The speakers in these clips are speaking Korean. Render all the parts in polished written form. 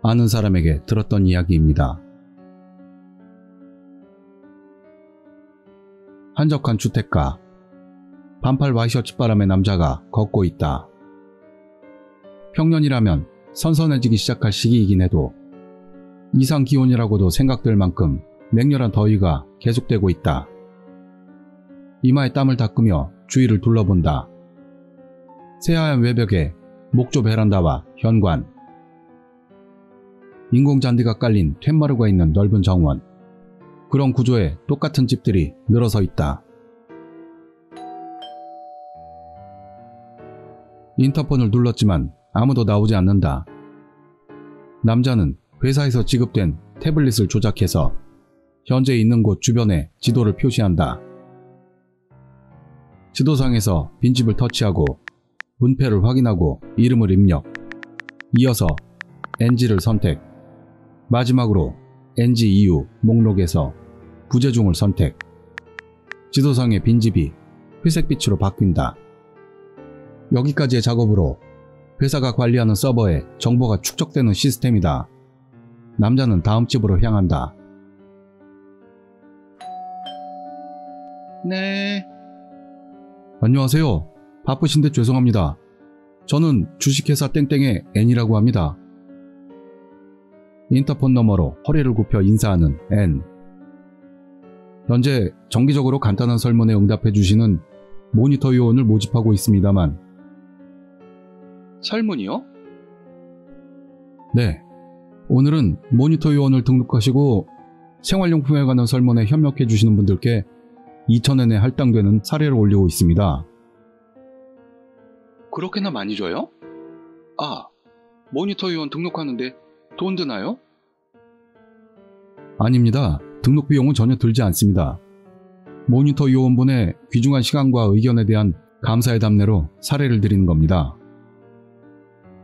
아는 사람에게 들었던 이야기입니다. 한적한 주택가. 반팔 와이셔츠 바람에 남자가 걷고 있다. 평년이라면 선선해지기 시작할 시기이긴 해도 이상 기온이라고도 생각될 만큼 맹렬한 더위가 계속되고 있다. 이마에 땀을 닦으며 주위를 둘러본다. 새하얀 외벽에 목조 베란다와 현관, 인공잔디가 깔린 툇마루가 있는 넓은 정원, 그런 구조에 똑같은 집들이 늘어서 있다. 인터폰을 눌렀지만 아무도 나오지 않는다. 남자는 회사에서 지급된 태블릿을 조작해서 현재 있는 곳 주변에 지도를 표시한다. 지도상에서 빈집을 터치하고 문패를 확인하고 이름을 입력, 이어서 NG를 선택, 마지막으로 NG 이후 목록에서 부재중을 선택. 지도상의 빈집이 회색빛으로 바뀐다. 여기까지의 작업으로 회사가 관리하는 서버에 정보가 축적되는 시스템이다. 남자는 다음 집으로 향한다. 네. 안녕하세요. 바쁘신데 죄송합니다. 저는 주식회사 땡땡의 N이라고 합니다. 인터폰 너머로 허리를 굽혀 인사하는 N. 현재 정기적으로 간단한 설문에 응답해 주시는 모니터 요원을 모집하고 있습니다만. 설문이요? 네. 오늘은 모니터 요원을 등록하시고 생활용품에 관한 설문에 협력해 주시는 분들께 2,000엔에 할당되는 사례를 올리고 있습니다. 그렇게나 많이 줘요? 아, 모니터 요원 등록하는데 돈 드나요? 아닙니다. 등록 비용은 전혀 들지 않습니다. 모니터 요원분의 귀중한 시간과 의견에 대한 감사의 답례로 사례를 드리는 겁니다.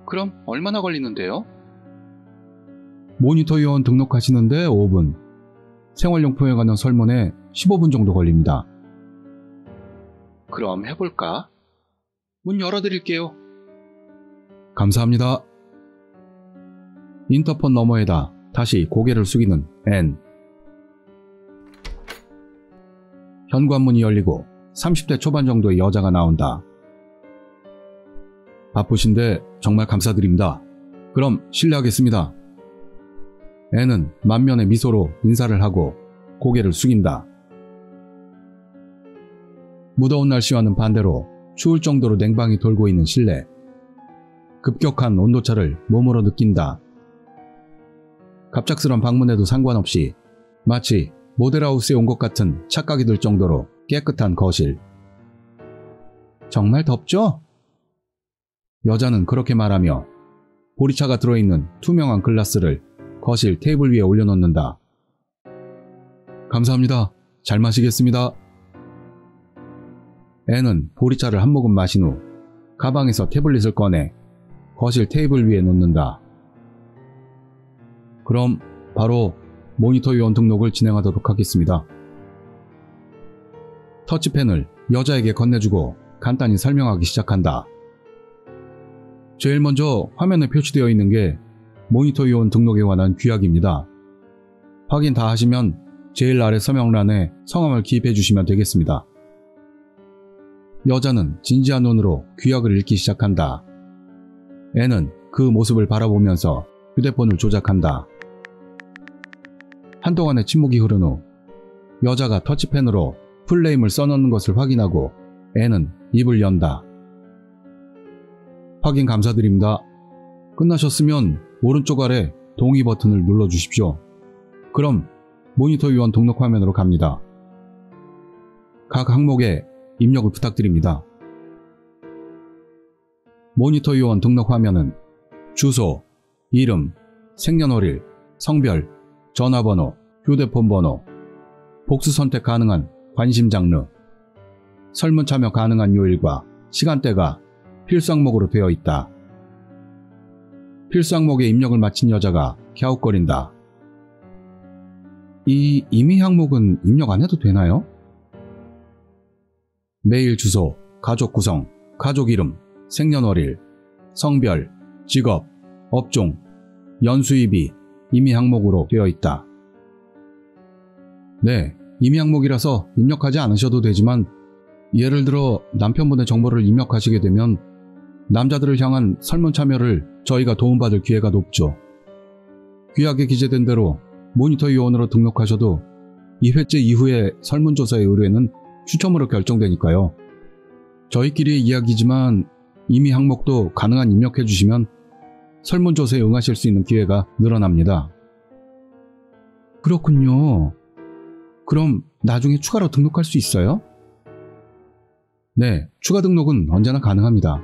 그럼 얼마나 걸리는데요? 모니터 요원 등록하시는데 5분, 생활용품에 관한 설문에 15분 정도 걸립니다. 그럼 해볼까? 문 열어드릴게요. 감사합니다. 인터폰 너머에다 다시 고개를 숙이는 N. 현관문이 열리고 30대 초반 정도의 여자가 나온다. 바쁘신데 정말 감사드립니다. 그럼 실례하겠습니다. N은 만면의 미소로 인사를 하고 고개를 숙인다. 무더운 날씨와는 반대로 추울 정도로 냉방이 돌고 있는 실내. 급격한 온도차를 몸으로 느낀다. 갑작스런 방문에도 상관없이 마치 모델하우스에 온 것 같은 착각이 들 정도로 깨끗한 거실. 정말 덥죠? 여자는 그렇게 말하며 보리차가 들어있는 투명한 글라스를 거실 테이블 위에 올려놓는다. 감사합니다. 잘 마시겠습니다. 애는 보리차를 한 모금 마신 후 가방에서 태블릿을 꺼내 거실 테이블 위에 놓는다. 그럼 바로 모니터 요원 등록을 진행하도록 하겠습니다. 터치펜을 여자에게 건네주고 간단히 설명하기 시작한다. 제일 먼저 화면에 표시되어 있는 게 모니터 요원 등록에 관한 규약입니다. 확인 다 하시면 제일 아래 서명란에 성함을 기입해 주시면 되겠습니다. 여자는 진지한 눈으로 규약을 읽기 시작한다. 애는 그 모습을 바라보면서 휴대폰을 조작한다. 한동안의 침묵이 흐른 후 여자가 터치펜으로 풀네임을 써놓는 것을 확인하고 애는 입을 연다. 확인 감사드립니다. 끝나셨으면 오른쪽 아래 동의 버튼을 눌러주십시오. 그럼 모니터 요원 등록 화면으로 갑니다. 각 항목에 입력을 부탁드립니다. 모니터 요원 등록 화면은 주소, 이름, 생년월일, 성별, 전화번호, 휴대폰 번호, 복수 선택 가능한 관심 장르, 설문 참여 가능한 요일과 시간대가 필수 항목으로 되어 있다. 필수 항목에 입력을 마친 여자가 갸웃거린다. 이 임의 항목은 입력 안 해도 되나요? 메일 주소, 가족 구성, 가족 이름, 생년월일, 성별, 직업, 업종, 연수입이 임의 항목으로 되어 있다. 네, 임의 항목이라서 입력하지 않으셔도 되지만 예를 들어 남편분의 정보를 입력하시게 되면 남자들을 향한 설문 참여를 저희가 도움받을 기회가 높죠. 규약에 기재된 대로 모니터 요원으로 등록하셔도 2회째 이후에 설문조사의 의뢰는 추첨으로 결정되니까요. 저희끼리의 이야기지만 임의 항목도 가능한 입력해 주시면 설문조사에 응하실 수 있는 기회가 늘어납니다. 그렇군요. 그럼 나중에 추가로 등록할 수 있어요? 네, 추가 등록은 언제나 가능합니다.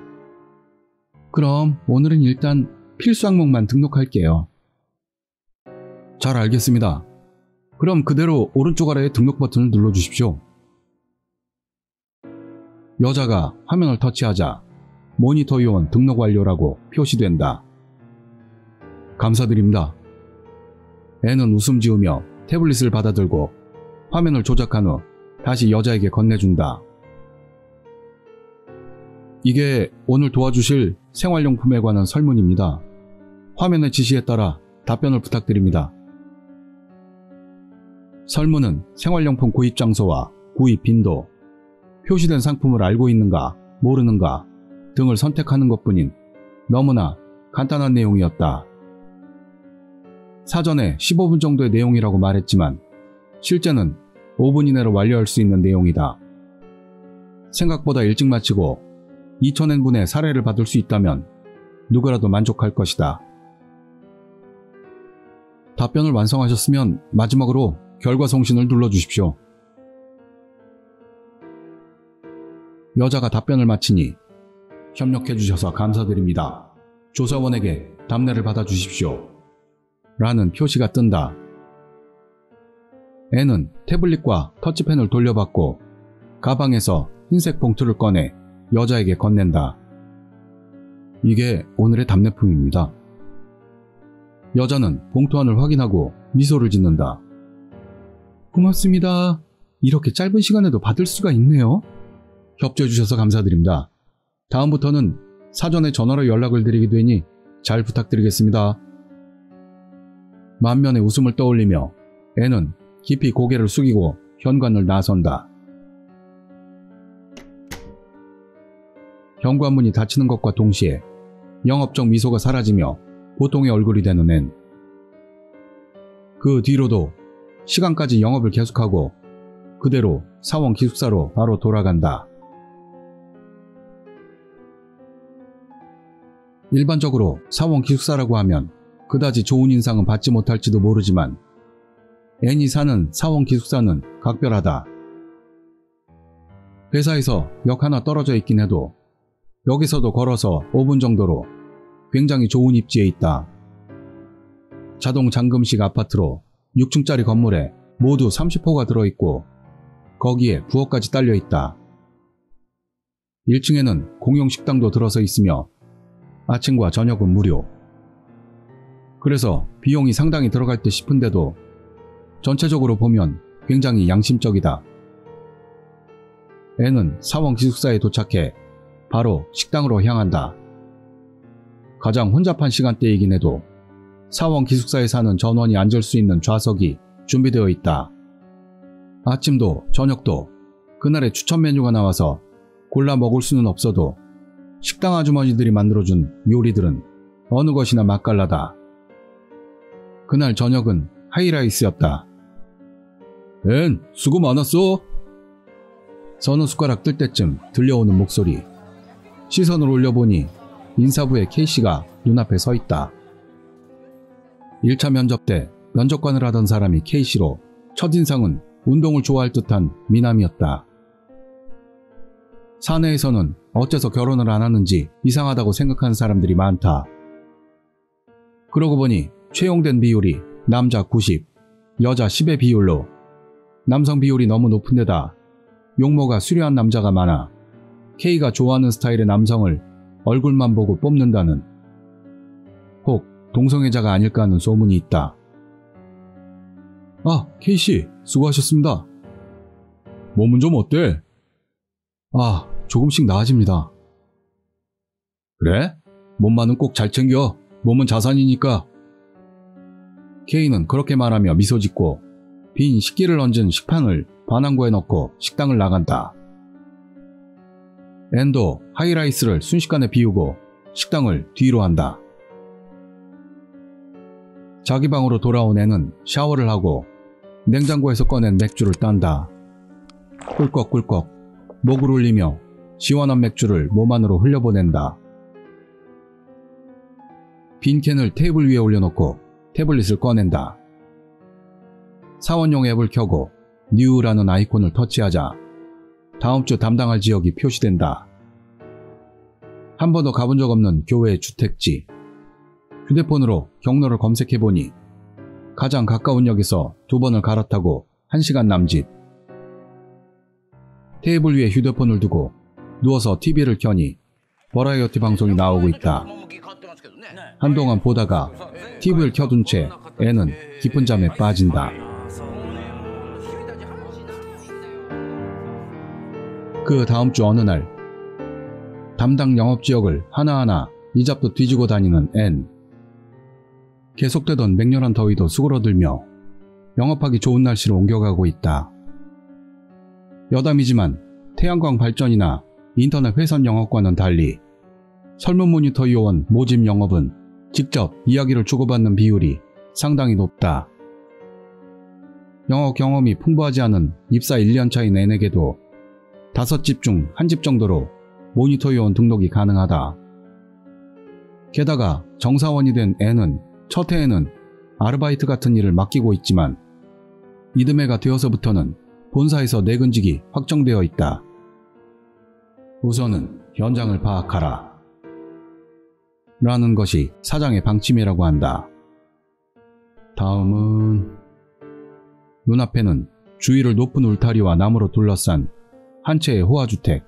그럼 오늘은 일단 필수 항목만 등록할게요. 잘 알겠습니다. 그럼 그대로 오른쪽 아래의 등록 버튼을 눌러주십시오. 여자가 화면을 터치하자 모니터 요원 등록 완료라고 표시된다. 감사드립니다. 애는 웃음 지으며 태블릿을 받아들고 화면을 조작한 후 다시 여자에게 건네준다. 이게 오늘 도와주실 생활용품에 관한 설문입니다. 화면의 지시에 따라 답변을 부탁드립니다. 설문은 생활용품 구입 장소와 구입 빈도, 표시된 상품을 알고 있는가, 모르는가 등을 선택하는 것뿐인 너무나 간단한 내용이었다. 사전에 15분 정도의 내용이라고 말했지만 실제는 5분 이내로 완료할 수 있는 내용이다. 생각보다 일찍 마치고 2,000엔분의 사례를 받을 수 있다면 누구라도 만족할 것이다. 답변을 완성하셨으면 마지막으로 결과送신을 눌러주십시오. 여자가 답변을 마치니 협력해주셔서 감사드립니다. 조사원에게 답례를 받아주십시오. 라는 표시가 뜬다. 애는 태블릿과 터치펜을 돌려받고 가방에서 흰색 봉투를 꺼내 여자에게 건넨다. 이게 오늘의 답례품입니다. 여자는 봉투 안을 확인하고 미소를 짓는다. 고맙습니다. 이렇게 짧은 시간에도 받을 수가 있네요. 협조해주셔서 감사드립니다. 다음부터는 사전에 전화로 연락을 드리게 되니 잘 부탁드리겠습니다. 만면의 웃음을 떠올리며 애는 깊이 고개를 숙이고 현관을 나선다. 현관문이 닫히는 것과 동시에 영업적 미소가 사라지며 보통의 얼굴이 되는 앤. 그 뒤로도 시간까지 영업을 계속하고 그대로 사원 기숙사로 바로 돌아간다. 일반적으로 사원 기숙사라고 하면 그다지 좋은 인상은 받지 못할지도 모르지만 앤이 사는 사원 기숙사는 각별하다. 회사에서 역 하나 떨어져 있긴 해도 여기서도 걸어서 5분 정도로 굉장히 좋은 입지에 있다. 자동 잠금식 아파트로 6층짜리 건물에 모두 30호가 들어있고 거기에 부엌까지 딸려있다. 1층에는 공용 식당도 들어서 있으며 아침과 저녁은 무료. 그래서 비용이 상당히 들어갈 듯 싶은데도 전체적으로 보면 굉장히 양심적이다. 애는 사원 기숙사에 도착해 바로 식당으로 향한다. 가장 혼잡한 시간대이긴 해도 사원 기숙사에 사는 전원이 앉을 수 있는 좌석이 준비되어 있다. 아침도 저녁도 그날의 추천 메뉴가 나와서 골라 먹을 수는 없어도 식당 아주머니들이 만들어준 요리들은 어느 것이나 맛깔나다. 그날 저녁은 하이라이스였다. 앤, 수고 많았어. 서너 숟가락 뜰 때쯤 들려오는 목소리. 시선을 올려보니 인사부의 K씨가 눈앞에 서 있다. 1차 면접 때 면접관을 하던 사람이 K씨로 첫인상은 운동을 좋아할 듯한 미남이었다. 사내에서는 어째서 결혼을 안 하는지 이상하다고 생각하는 사람들이 많다. 그러고 보니 채용된 비율이 남자 90, 여자 10의 비율로 남성 비율이 너무 높은 데다 용모가 수려한 남자가 많아 K가 좋아하는 스타일의 남성을 얼굴만 보고 뽑는다는, 혹 동성애자가 아닐까 하는 소문이 있다. 아, K씨 수고하셨습니다. 몸은 좀 어때? 아, 조금씩 나아집니다. 그래? 몸만은 꼭 잘 챙겨. 몸은 자산이니까. K는 그렇게 말하며 미소 짓고 빈 식기를 얹은 식판을 반항구에 넣고 식당을 나간다. N도 하이라이스를 순식간에 비우고 식당을 뒤로 한다. 자기 방으로 돌아온 N은 샤워를 하고 냉장고에서 꺼낸 맥주를 딴다. 꿀꺽꿀꺽 목을 울리며 시원한 맥주를 몸 안으로 흘려보낸다. 빈 캔을 테이블 위에 올려놓고 태블릿을 꺼낸다. 사원용 앱을 켜고 뉴라는 아이콘을 터치하자 다음 주 담당할 지역이 표시된다. 한 번도 가본 적 없는 교외 주택지. 휴대폰으로 경로를 검색해보니 가장 가까운 역에서 2번을 갈아타고 1시간 남짓. 테이블 위에 휴대폰을 두고 누워서 TV를 켜니 버라이어티 방송이 나오고 있다. 한동안 보다가 TV를 켜둔 채 애는 깊은 잠에 빠진다. 그 다음 주 어느 날 담당 영업지역을 하나하나 이잡도 뒤지고 다니는 N. 계속되던 맹렬한 더위도 수그러들며 영업하기 좋은 날씨로 옮겨가고 있다. 여담이지만 태양광 발전이나 인터넷 회선 영업과는 달리 설문 모니터 요원 모집 영업은 직접 이야기를 주고받는 비율이 상당히 높다. 영업 경험이 풍부하지 않은 입사 1년 차인 N에게도 5집 중 1집 정도로 모니터 요원 등록이 가능하다. 게다가 정사원이 된 N은 첫 해에는 아르바이트 같은 일을 맡기고 있지만 이듬해가 되어서부터는 본사에서 내근직이 확정되어 있다. 우선은 현장을 파악하라. 라는 것이 사장의 방침이라고 한다. 다음은 눈앞에는 주위를 높은 울타리와 나무로 둘러싼 한 채의 호화주택.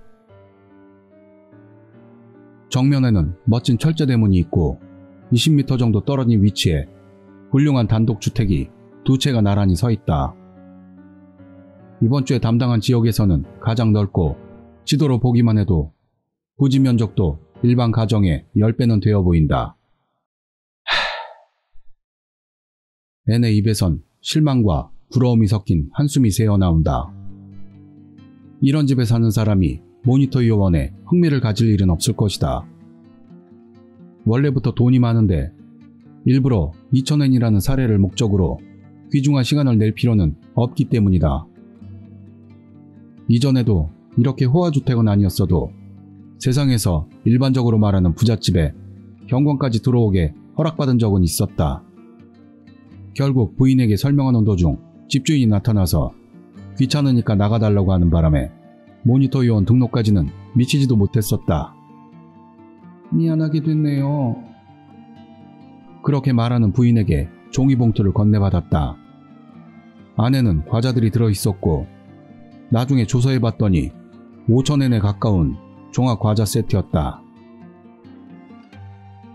정면에는 멋진 철제대문이 있고 20m 정도 떨어진 위치에 훌륭한 단독주택이 2채가 나란히 서 있다. 이번 주에 담당한 지역에서는 가장 넓고 지도로 보기만 해도 부지 면적도 일반 가정의 10배는 되어 보인다. N의 입에선 실망과 부러움이 섞인 한숨이 새어나온다. 이런 집에 사는 사람이 모니터 요원에 흥미를 가질 일은 없을 것이다. 원래부터 돈이 많은데 일부러 2,000엔이라는 사례를 목적으로 귀중한 시간을 낼 필요는 없기 때문이다. 이전에도 이렇게 호화주택은 아니었어도 세상에서 일반적으로 말하는 부잣집에 현관까지 들어오게 허락받은 적은 있었다. 결국 부인에게 설명하는 도중 집주인이 나타나서 귀찮으니까 나가달라고 하는 바람에 모니터 요원 등록까지는 미치지도 못했었다. 미안하게 됐네요. 그렇게 말하는 부인에게 종이봉투를 건네받았다. 안에는 과자들이 들어있었고 나중에 조사해봤더니 5,000엔에 가까운 종합과자 세트였다.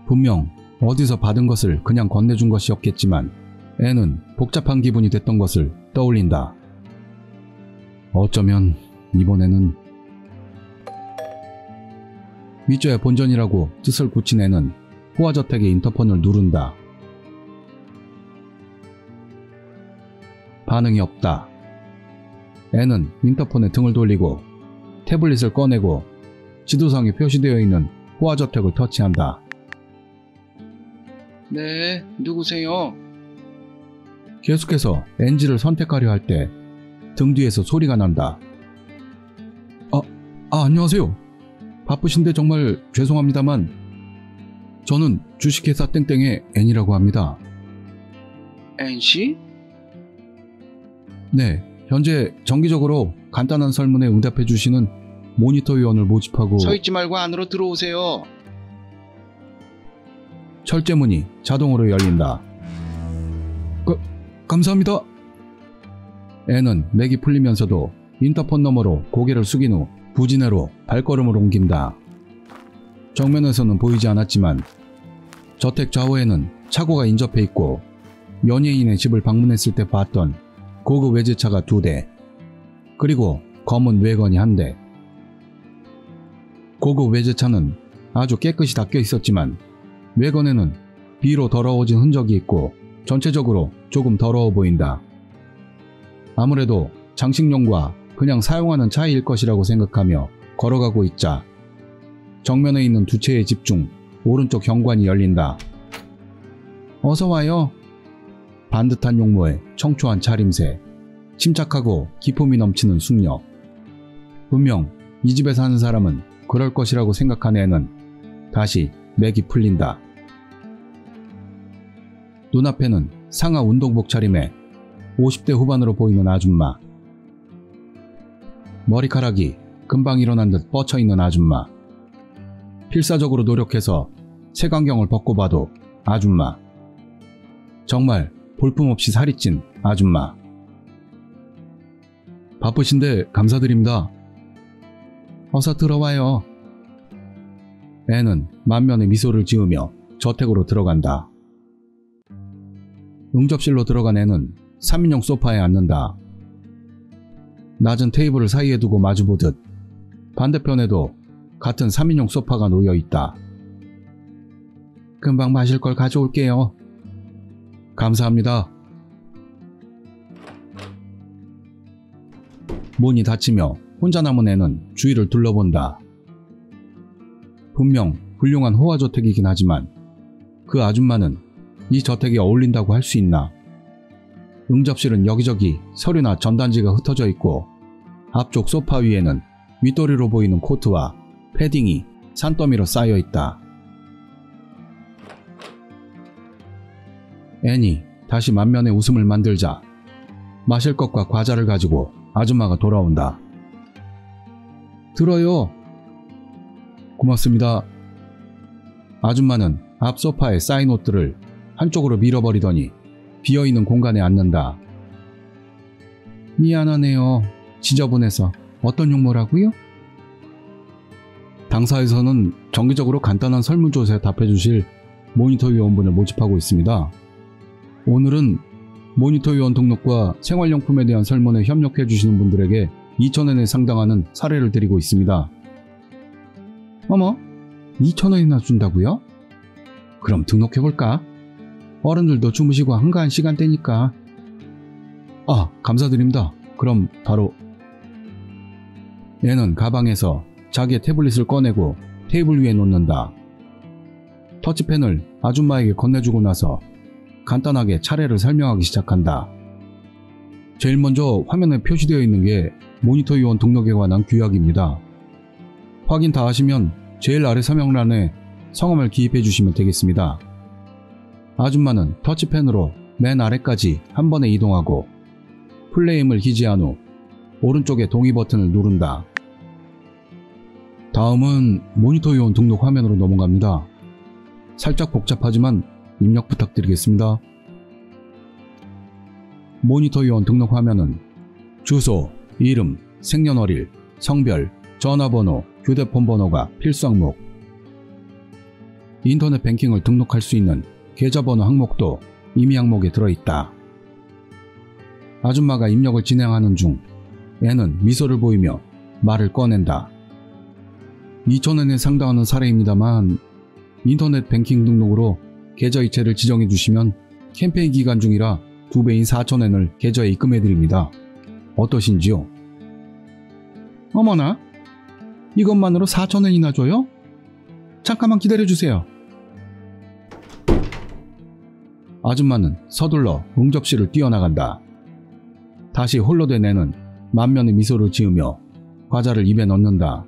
분명 어디서 받은 것을 그냥 건네준 것이었겠지만 애는 복잡한 기분이 됐던 것을 떠올린다. 어쩌면 이번에는 밑져야 본전이라고 뜻을 굳힌 애는 호화저택의 인터폰을 누른다. 반응이 없다. 애는 인터폰에 등을 돌리고 태블릿을 꺼내고 지도상에 표시되어 있는 호화저택을 터치한다. 네, 누구세요? 계속해서 NG를 선택하려 할 때 등 뒤에서 소리가 난다. 안녕하세요. 바쁘신데 정말 죄송합니다만 저는 주식회사 땡땡의 N이라고 합니다. NC? 네, 현재 정기적으로 간단한 설문에 응답해 주시는 모니터 요원을 모집하고 서있지 말고 안으로 들어오세요. 철제문이 자동으로 열린다. 감사합니다. 애는 맥이 풀리면서도 인터폰 너머로 고개를 숙인 후 부지 내로 발걸음을 옮긴다. 정면에서는 보이지 않았지만 저택 좌우에는 차고가 인접해 있고 연예인의 집을 방문했을 때 봤던 고급 외제차가 2대, 그리고 검은 외건이 1대. 고급 외제차는 아주 깨끗이 닦여 있었지만 외건에는 비로 더러워진 흔적이 있고 전체적으로 조금 더러워 보인다. 아무래도 장식용과 그냥 사용하는 차이일 것이라고 생각하며 걸어가고 있자 정면에 있는 두 채의 집 중 오른쪽 현관이 열린다. 어서 와요. 반듯한 용모에 청초한 차림새, 침착하고 기품이 넘치는 숙녀. 분명 이 집에 사는 사람은 그럴 것이라고 생각한 애는 다시 맥이 풀린다. 눈앞에는 상하 운동복 차림에 50대 후반으로 보이는 아줌마. 머리카락이 금방 일어난 듯 뻗쳐있는 아줌마. 필사적으로 노력해서 색안경을 벗고 봐도 아줌마. 정말 볼품없이 살이 찐 아줌마. 바쁘신데 감사드립니다. 어서 들어와요. 애는 만면에 미소를 지으며 저택으로 들어간다. 응접실로 들어간 애는 3인용 소파에 앉는다. 낮은 테이블을 사이에 두고 마주보듯 반대편에도 같은 3인용 소파가 놓여 있다. 금방 마실 걸 가져올게요. 감사합니다. 문이 닫히며 혼자 남은 애는 주위를 둘러본다. 분명 훌륭한 호화저택이긴 하지만 그 아줌마는 이 저택에 어울린다고 할 수 있나? 응접실은 여기저기 서류나 전단지가 흩어져 있고 앞쪽 소파 위에는 윗도리로 보이는 코트와 패딩이 산더미로 쌓여 있다. 애니 다시 만면에 웃음을 만들자 마실 것과 과자를 가지고 아줌마가 돌아온다. 들어요. 고맙습니다. 아줌마는 앞 소파에 쌓인 옷들을 한쪽으로 밀어버리더니 비어있는 공간에 앉는다. 미안하네요. 지저분해서. 어떤 용모라고요? 당사에서는 정기적으로 간단한 설문조사에 답해주실 모니터 요원분을 모집하고 있습니다. 오늘은 모니터 요원 등록과 생활용품에 대한 설문에 협력해주시는 분들에게 2,000원에 상당하는 사례를 드리고 있습니다. 어머, 2,000원이나 준다고요? 그럼 등록해볼까? 어른들도 주무시고 한가한 시간대니까. 아, 감사드립니다. 그럼 바로. 얘는 가방에서 자기의 태블릿을 꺼내고 테이블 위에 놓는다. 터치펜을 아줌마에게 건네주고 나서 간단하게 차례를 설명하기 시작한다. 제일 먼저 화면에 표시되어 있는 게 모니터 요원 등록에 관한 규약입니다. 확인 다 하시면 제일 아래 서명란에 성함을 기입해 주시면 되겠습니다. 아줌마는 터치펜으로 맨 아래까지 한 번에 이동하고 플레임을 기지한 후 오른쪽에 동의 버튼을 누른다. 다음은 모니터 요원 등록 화면으로 넘어갑니다. 살짝 복잡하지만 입력 부탁드리겠습니다. 모니터 요원 등록 화면은 주소, 이름, 생년월일, 성별, 전화번호, 휴대폰 번호가 필수 항목. 인터넷 뱅킹을 등록할 수 있는 계좌번호 항목도 임의 항목에 들어있다. 아줌마가 입력을 진행하는 중 애는 미소를 보이며 말을 꺼낸다. 2,000원에 상당하는 사례입니다만 인터넷 뱅킹 등록으로 계좌 이체를 지정해 주시면 캠페인 기간 중이라 2배인 4,000원을 계좌에 입금해 드립니다. 어떠신지요? 어머나, 이것만으로 4,000원이나 줘요? 잠깐만 기다려 주세요. 아줌마는 서둘러 응접실을 뛰어나간다. 다시 홀로 된 애는 만면에 미소를 지으며 과자를 입에 넣는다.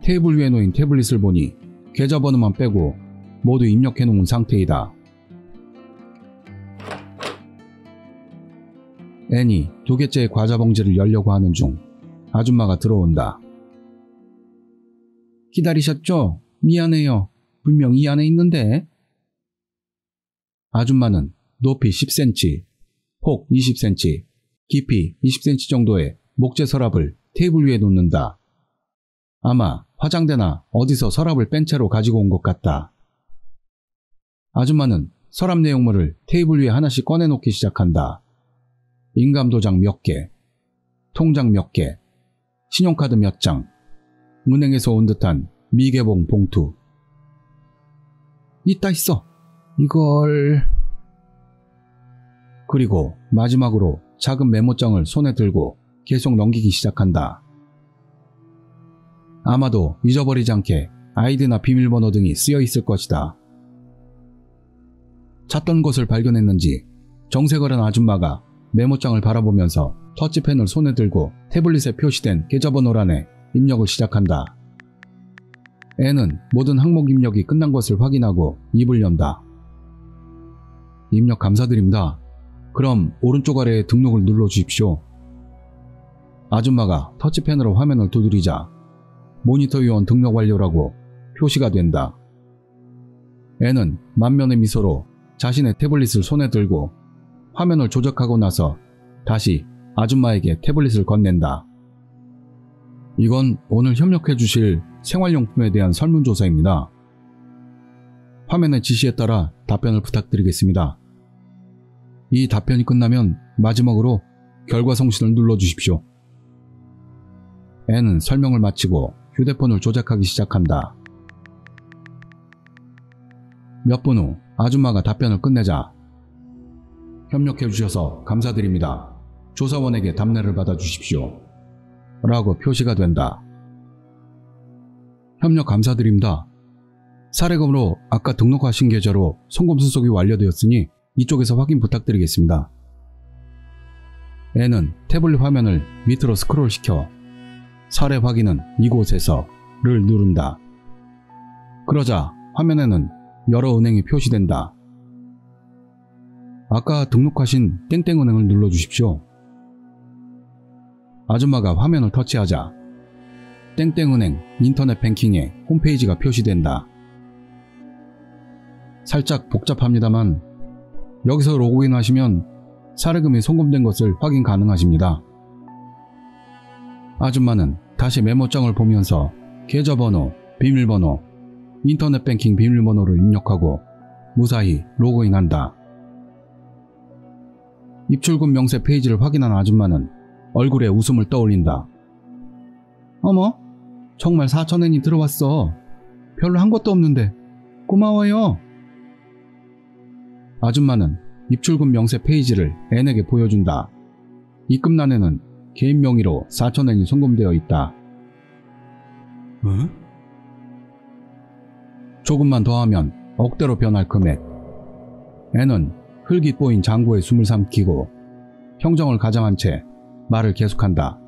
테이블 위에 놓인 태블릿을 보니 계좌번호만 빼고 모두 입력해 놓은 상태이다. 애니 2개째의 과자 봉지를 열려고 하는 중 아줌마가 들어온다. 기다리셨죠? 미안해요. 분명 이 안에 있는데. 아줌마는 높이 10cm, 폭 20cm, 깊이 20cm 정도의 목재 서랍을 테이블 위에 놓는다. 아마 화장대나 어디서 서랍을 뺀 채로 가지고 온 것 같다. 아줌마는 서랍 내용물을 테이블 위에 하나씩 꺼내놓기 시작한다. 인감도장 몇 개, 통장 몇 개, 신용카드 몇 장, 은행에서 온 듯한 미개봉 봉투. 있다 있어. 이걸... 그리고 마지막으로 작은 메모장을 손에 들고 계속 넘기기 시작한다. 아마도 잊어버리지 않게 아이디나 비밀번호 등이 쓰여 있을 것이다. 찾던 것을 발견했는지 정색을 한 아줌마가 메모장을 바라보면서 터치펜을 손에 들고 태블릿에 표시된 계좌번호란에 입력을 시작한다. N은 모든 항목 입력이 끝난 것을 확인하고 입을 연다. 입력 감사드립니다. 그럼 오른쪽 아래에 등록을 눌러주십시오. 아줌마가 터치펜으로 화면을 두드리자 모니터 요원 등록 완료라고 표시가 된다. N은 만면의 미소로 자신의 태블릿을 손에 들고 화면을 조작하고 나서 다시 아줌마에게 태블릿을 건넨다. 이건 오늘 협력해 주실 생활용품에 대한 설문조사입니다. 화면의 지시에 따라 답변을 부탁드리겠습니다. 이 답변이 끝나면 마지막으로 결과送신을 눌러주십시오. N은 설명을 마치고 휴대폰을 조작하기 시작한다. 몇 분 후 아줌마가 답변을 끝내자 협력해 주셔서 감사드립니다. 조사원에게 답례를 받아주십시오. 라고 표시가 된다. 협력 감사드립니다. 사례금으로 아까 등록하신 계좌로 송금 수속이 완료되었으니 이쪽에서 확인 부탁드리겠습니다. N은 태블릿 화면을 밑으로 스크롤시켜 사례 확인은 이곳에서를 누른다. 그러자 화면에는 여러 은행이 표시된다. 아까 등록하신 땡땡은행을 눌러주십시오. 아줌마가 화면을 터치하자 땡땡은행 인터넷 뱅킹에 홈페이지가 표시된다. 살짝 복잡합니다만 여기서 로그인 하시면 사례금이 송금된 것을 확인 가능하십니다. 아줌마는 다시 메모장을 보면서 계좌번호, 비밀번호, 인터넷 뱅킹 비밀번호를 입력하고 무사히 로그인한다. 입출금 명세 페이지를 확인한 아줌마는 얼굴에 웃음을 떠올린다. 어머, 정말 4,000엔이 들어왔어. 별로 한 것도 없는데 고마워요. 아줌마는 입출금 명세 페이지를 N에게 보여준다. 입금란에는 개인 명의로 4,000엔이 송금되어 있다. 응? 조금만 더 하면 억대로 변할 금액. N은 흙이 보인 장부에 숨을 삼키고 형정을 가장한 채 말을 계속한다.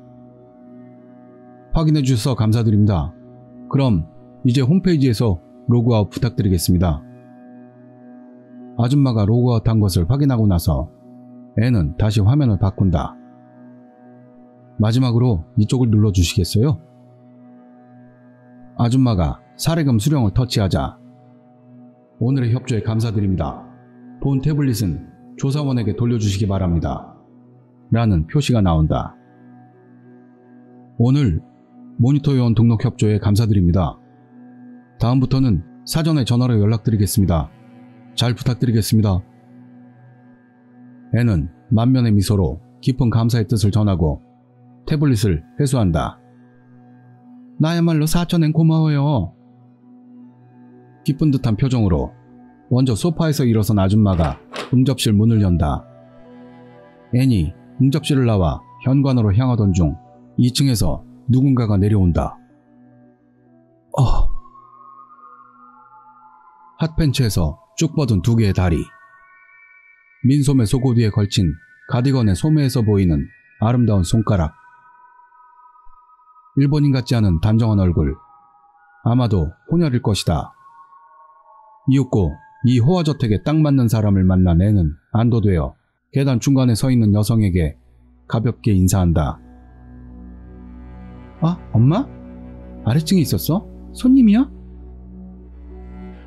확인해 주셔서 감사드립니다. 그럼 이제 홈페이지에서 로그아웃 부탁드리겠습니다. 아줌마가 로그아웃한 것을 확인하고 나서 N은 다시 화면을 바꾼다. 마지막으로 이쪽을 눌러주시겠어요? 아줌마가 사례금 수령을 터치하자 오늘의 협조에 감사드립니다. 본 태블릿은 조사원에게 돌려주시기 바랍니다. 라는 표시가 나온다. 오늘 모니터 요원 등록 협조에 감사드립니다. 다음부터는 사전에 전화로 연락드리겠습니다. 잘 부탁드리겠습니다. N은 만면의 미소로 깊은 감사의 뜻을 전하고 태블릿을 회수한다. 나야말로 4,000엔 고마워요. 기쁜 듯한 표정으로 먼저 소파에서 일어선 아줌마가 응접실 문을 연다. N이 응접실을 나와 현관으로 향하던 중 2층에서 누군가가 내려온다. 핫팬츠에서 쭉 뻗은 두 개의 다리, 민소매 속옷 위에 걸친 가디건의 소매에서 보이는 아름다운 손가락, 일본인 같지 않은 단정한 얼굴, 아마도 혼혈일 것이다. 이윽고 이 호화저택에 딱 맞는 사람을 만난 N은 안도되어 계단 중간에 서 있는 여성에게 가볍게 인사한다. 아, 엄마? 아래층에 있었어? 손님이야?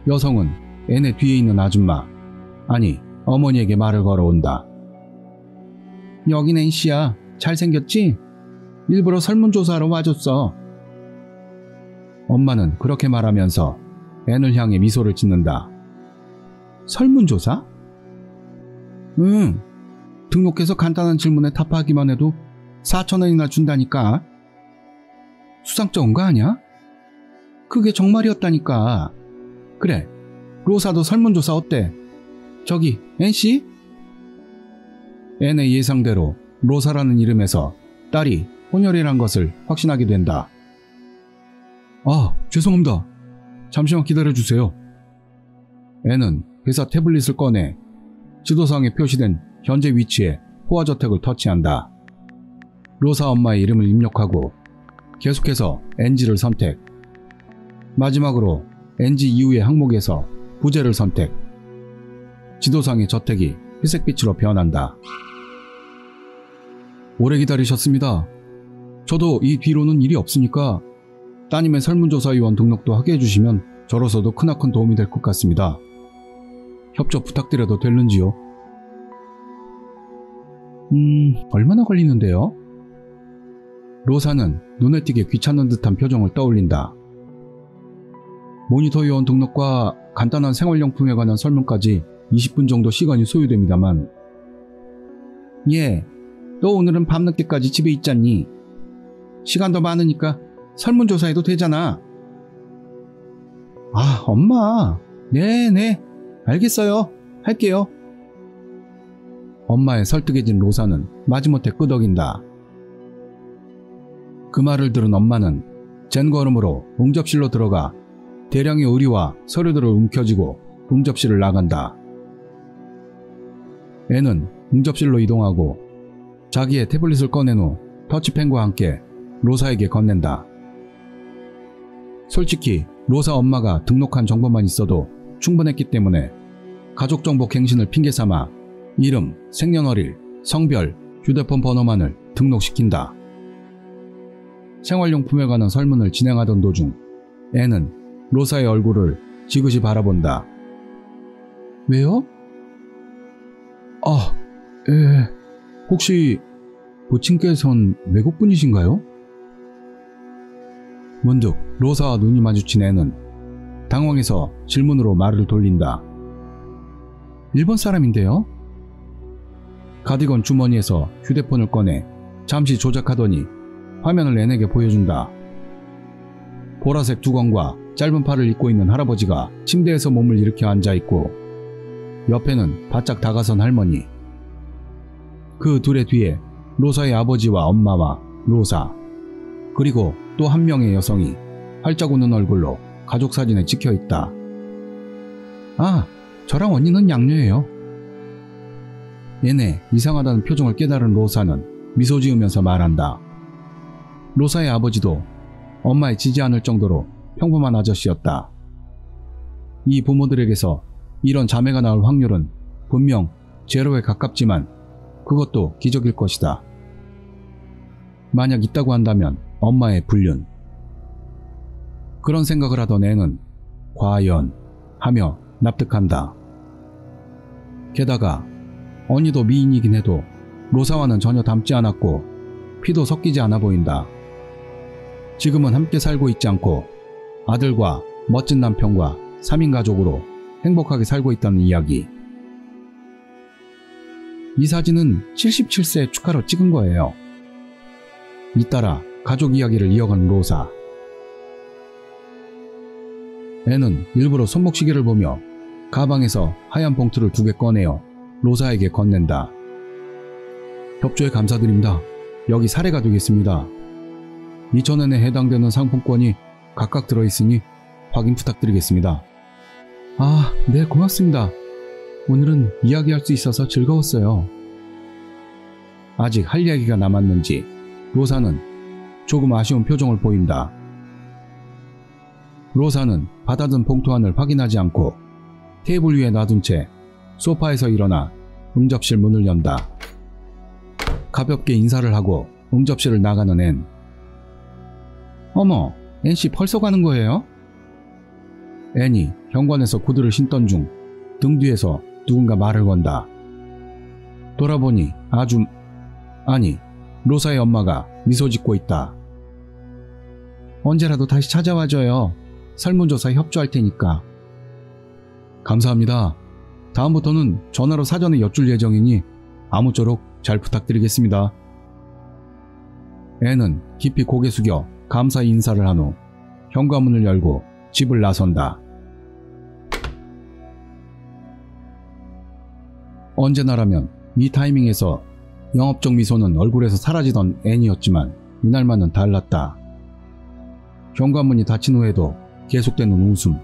여성은 N의 뒤에 있는 아줌마, 아니 어머니에게 말을 걸어온다. 여긴 N씨야. 잘생겼지? 일부러 설문조사하러 와줬어. 엄마는 그렇게 말하면서 N을 향해 미소를 짓는다. 설문조사? 응. 등록해서 간단한 질문에 답하기만 해도 4,000원이나 준다니까. 수상 적은 거 아니야? 그게 정말이었다니까. 그래, 로사도 설문조사 어때? 저기 NC? 앤의 예상대로 로사라는 이름에서 딸이 혼혈이란 것을 확신하게 된다. 아, 죄송합니다. 잠시만 기다려주세요. 앤은 회사 태블릿을 꺼내 지도상에 표시된 현재 위치에 호화저택을 터치한다. 로사 엄마의 이름을 입력하고 계속해서 NG를 선택. 마지막으로 NG 이후의 항목에서 부재를 선택. 지도상의 저택이 회색빛으로 변한다. 오래 기다리셨습니다. 저도 이 뒤로는 일이 없으니까 따님의 설문조사위원 등록도 하게 해주시면 저로서도 크나큰 도움이 될 것 같습니다. 협조 부탁드려도 될는지요? 얼마나 걸리는데요? 로사는 눈에 띄게 귀찮은 듯한 표정을 떠올린다. 모니터 요원 등록과 간단한 생활용품에 관한 설문까지 20분 정도 시간이 소요됩니다만. 예, 너 오늘은 밤늦게까지 집에 있잖니. 시간 더 많으니까 설문조사해도 되잖아. 아, 엄마. 네네, 알겠어요. 할게요. 엄마의 설득해진 로사는 마지못해 끄덕인다. 그 말을 들은 엄마는 젠걸음으로 응접실로 들어가 대량의 의류와 서류들을 움켜쥐고 응접실을 나간다. 애는 응접실로 이동하고 자기의 태블릿을 꺼낸 후 터치펜과 함께 로사에게 건넨다. 솔직히 로사 엄마가 등록한 정보만 있어도 충분했기 때문에 가족정보 갱신을 핑계삼아 이름, 생년월일, 성별, 휴대폰 번호만을 등록시킨다. 생활용품에 관한 설문을 진행하던 도중 애는 로사의 얼굴을 지그시 바라본다. 왜요? 아, 혹시 부친께선 외국분이신가요? 문득 로사와 눈이 마주친 애는 당황해서 질문으로 말을 돌린다. 일본 사람인데요? 가디건 주머니에서 휴대폰을 꺼내 잠시 조작하더니 화면을 애에게 보여준다. 보라색 두건과 짧은 팔을 입고 있는 할아버지가 침대에서 몸을 일으켜 앉아있고 옆에는 바짝 다가선 할머니. 그 둘의 뒤에 로사의 아버지와 엄마와 로사, 그리고 또 한 명의 여성이 활짝 웃는 얼굴로 가족사진에 찍혀있다. 아, 저랑 언니는 양녀예요. 얘네 이상하다는 표정을 깨달은 로사는 미소 지으면서 말한다. 로사의 아버지도 엄마에 지지 않을 정도로 평범한 아저씨였다. 이 부모들에게서 이런 자매가 나올 확률은 분명 제로에 가깝지만 그것도 기적일 것이다. 만약 있다고 한다면 엄마의 불륜. 그런 생각을 하던 애는 과연 하며 납득한다. 게다가 언니도 미인이긴 해도 로사와는 전혀 닮지 않았고 피도 섞이지 않아 보인다. 지금은 함께 살고 있지 않고 아들과 멋진 남편과 3인 가족으로 행복하게 살고 있다는 이야기. 이 사진은 77세 축하로 찍은 거예요. 잇따라 가족 이야기를 이어간 로사. 애는 일부러 손목시계를 보며 가방에서 하얀 봉투를 2개 꺼내어 로사에게 건넨다. 협조에 감사드립니다. 여기 사례가 되겠습니다. 2,000엔에 해당되는 상품권이 각각 들어있으니 확인 부탁드리겠습니다. 아, 네, 고맙습니다. 오늘은 이야기할 수 있어서 즐거웠어요. 아직 할 이야기가 남았는지 로사는 조금 아쉬운 표정을 보인다. 로사는 받아든 봉투 안을 확인하지 않고 테이블 위에 놔둔 채 소파에서 일어나 응접실 문을 연다. 가볍게 인사를 하고 응접실을 나가는 앤. 어머, 앤씨 벌써 가는 거예요? 앤이 현관에서 구두를 신던 중 등 뒤에서 누군가 말을 건다. 돌아보니 로사의 엄마가 미소 짓고 있다. 언제라도 다시 찾아와줘요. 설문조사에 협조할 테니까. 감사합니다. 다음부터는 전화로 사전에 여쭐 예정이니 아무쪼록 잘 부탁드리겠습니다. 앤은 깊이 고개 숙여 감사 인사를 한 후 현관문을 열고 집을 나선다. 언제나라면 이 타이밍에서 영업적 미소는 얼굴에서 사라지던 앤이었지만 이날만은 달랐다. 현관문이 닫힌 후에도 계속되는 웃음.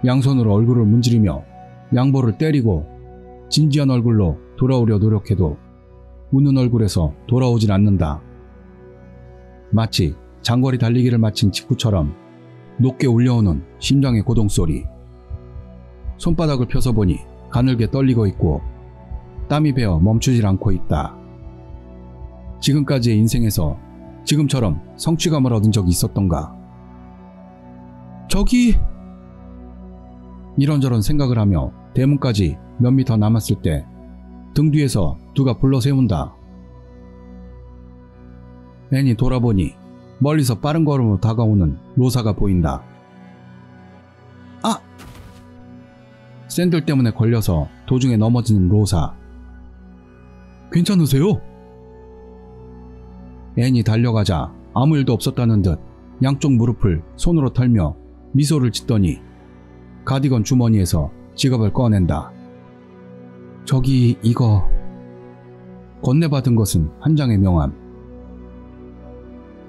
양손으로 얼굴을 문지르며 양볼을 때리고 진지한 얼굴로 돌아오려 노력해도 웃는 얼굴에서 돌아오질 않는다. 마치 장거리 달리기를 마친 직후처럼 높게 울려오는 심장의 고동소리. 손바닥을 펴서 보니 가늘게 떨리고 있고 땀이 배어 멈추질 않고 있다. 지금까지의 인생에서 지금처럼 성취감을 얻은 적이 있었던가? 저기! 이런저런 생각을 하며 대문까지 몇 미터 남았을 때 등 뒤에서 누가 불러 세운다. 앤이 돌아보니 멀리서 빠른 걸음으로 다가오는 로사가 보인다. 아! 샌들 때문에 걸려서 도중에 넘어지는 로사. 괜찮으세요? 앤이 달려가자 아무 일도 없었다는 듯 양쪽 무릎을 손으로 털며 미소를 짓더니 가디건 주머니에서 지갑을 꺼낸다. 저기 이거... 건네받은 것은 한 장의 명함.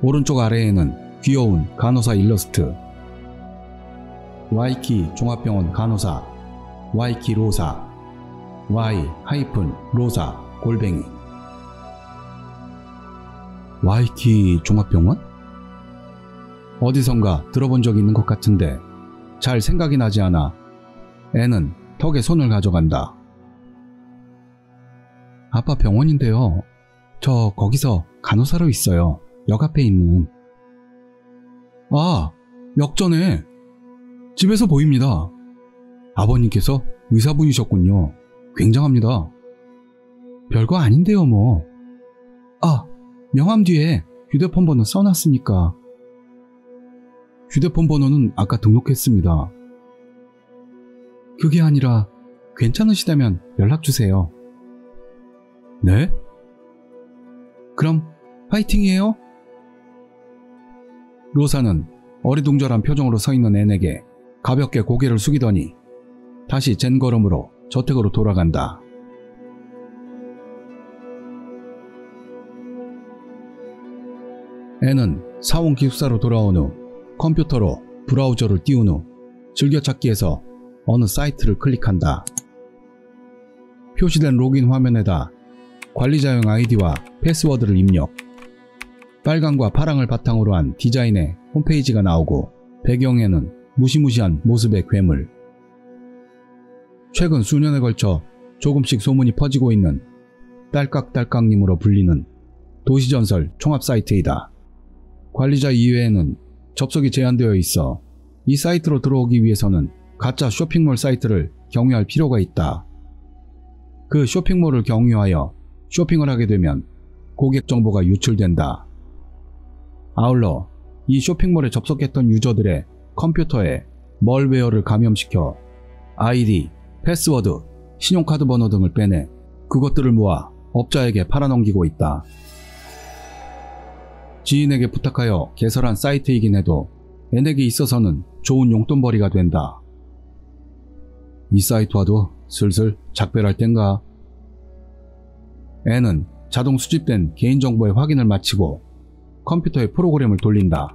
오른쪽 아래에는 귀여운 간호사 일러스트. 와이키 종합병원 간호사 와이키 로사 Y-로사 골뱅이. 와이키 종합병원? 어디선가 들어본 적이 있는 것 같은데 잘 생각이 나지 않아 애는 턱에 손을 가져간다. 아빠 병원인데요. 저 거기서 간호사로 있어요. 역 앞에 있는. 아, 역전에 집에서 보입니다. 아버님께서 의사분이셨군요. 굉장합니다. 별거 아닌데요 뭐. 아, 명함 뒤에 휴대폰 번호 써놨으니까. 휴대폰 번호는 아까 등록했습니다. 그게 아니라 괜찮으시다면 연락주세요. 네? 그럼 파이팅이에요? 로사는 어리둥절한 표정으로 서 있는 앤에게 가볍게 고개를 숙이더니 다시 젠 걸음으로 저택으로 돌아간다. 앤은 사원 기숙사로 돌아온 후 컴퓨터로 브라우저를 띄운 후 즐겨찾기에서 어느 사이트를 클릭한다. 표시된 로그인 화면에다 관리자용 아이디와 패스워드를 입력. 빨강과 파랑을 바탕으로 한 디자인의 홈페이지가 나오고 배경에는 무시무시한 모습의 괴물. 최근 수년에 걸쳐 조금씩 소문이 퍼지고 있는 딸깍딸깍님으로 불리는 도시전설 총합 사이트이다. 관리자 이외에는 접속이 제한되어 있어 이 사이트로 들어오기 위해서는 가짜 쇼핑몰 사이트를 경유할 필요가 있다. 그 쇼핑몰을 경유하여 쇼핑을 하게 되면 고객 정보가 유출된다. 아울러 이 쇼핑몰에 접속했던 유저들의 컴퓨터에 멀웨어를 감염시켜 아이디, 패스워드, 신용카드 번호 등을 빼내 그것들을 모아 업자에게 팔아넘기고 있다. 지인에게 부탁하여 개설한 사이트이긴 해도 앤에게 있어서는 좋은 용돈벌이가 된다. 이 사이트와도 슬슬 작별할 땐가. 앤은 자동 수집된 개인정보의 확인을 마치고 컴퓨터의 프로그램을 돌린다.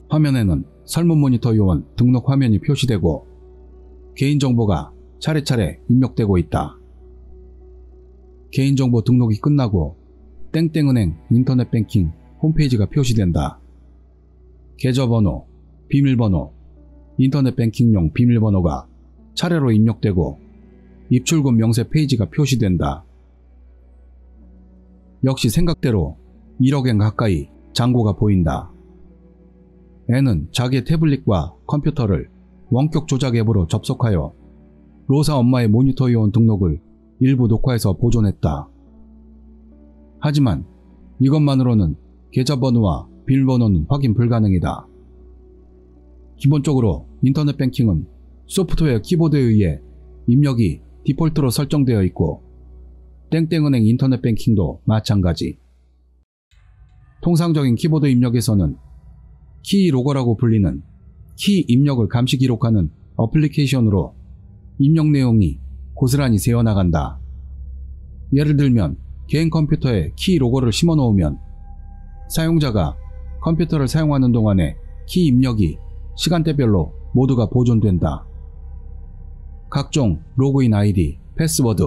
화면에는 설문 모니터 요원 등록 화면이 표시되고 개인정보가 차례차례 입력되고 있다. 개인정보 등록이 끝나고 땡땡은행 인터넷뱅킹 홈페이지가 표시된다. 계좌번호, 비밀번호, 인터넷뱅킹용 비밀번호가 차례로 입력되고 입출금 명세 페이지가 표시된다. 역시 생각대로 1억엔 가까이 잔고가 보인다. 앤은 자기의 태블릿과 컴퓨터를 원격 조작 앱으로 접속하여 로사 엄마의 모니터 요원 등록을 일부 녹화해서 보존했다. 하지만 이것만으로는 계좌번호와 비밀번호는 확인 불가능이다. 기본적으로 인터넷 뱅킹은 소프트웨어 키보드에 의해 입력이 디폴트로 설정되어 있고 땡땡은행 인터넷 뱅킹도 마찬가지. 통상적인 키보드 입력에서는 키 로거라고 불리는 키 입력을 감시 기록하는 어플리케이션으로 입력 내용이 고스란히 새어나간다. 예를 들면 개인 컴퓨터에 키 로고를 심어 놓으면 사용자가 컴퓨터를 사용하는 동안에 키 입력이 시간대별로 모두가 보존된다. 각종 로그인 아이디, 패스워드,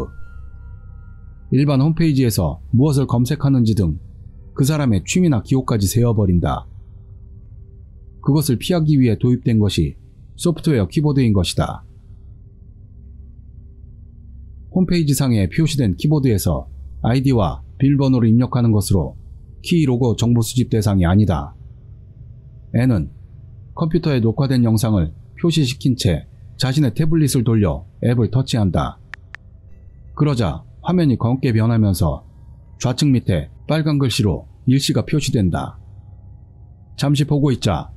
일반 홈페이지에서 무엇을 검색하는지 등 그 사람의 취미나 기호까지 세어버린다. 그것을 피하기 위해 도입된 것이 소프트웨어 키보드인 것이다. 홈페이지상에 표시된 키보드에서 아이디와 비밀번호를 입력하는 것으로 키 로고 정보 수집 대상이 아니다. N은 컴퓨터에 녹화된 영상을 표시시킨 채 자신의 태블릿을 돌려 앱을 터치한다. 그러자 화면이 검게 변하면서 좌측 밑에 빨간 글씨로 일시가 표시된다. 잠시 보고 있자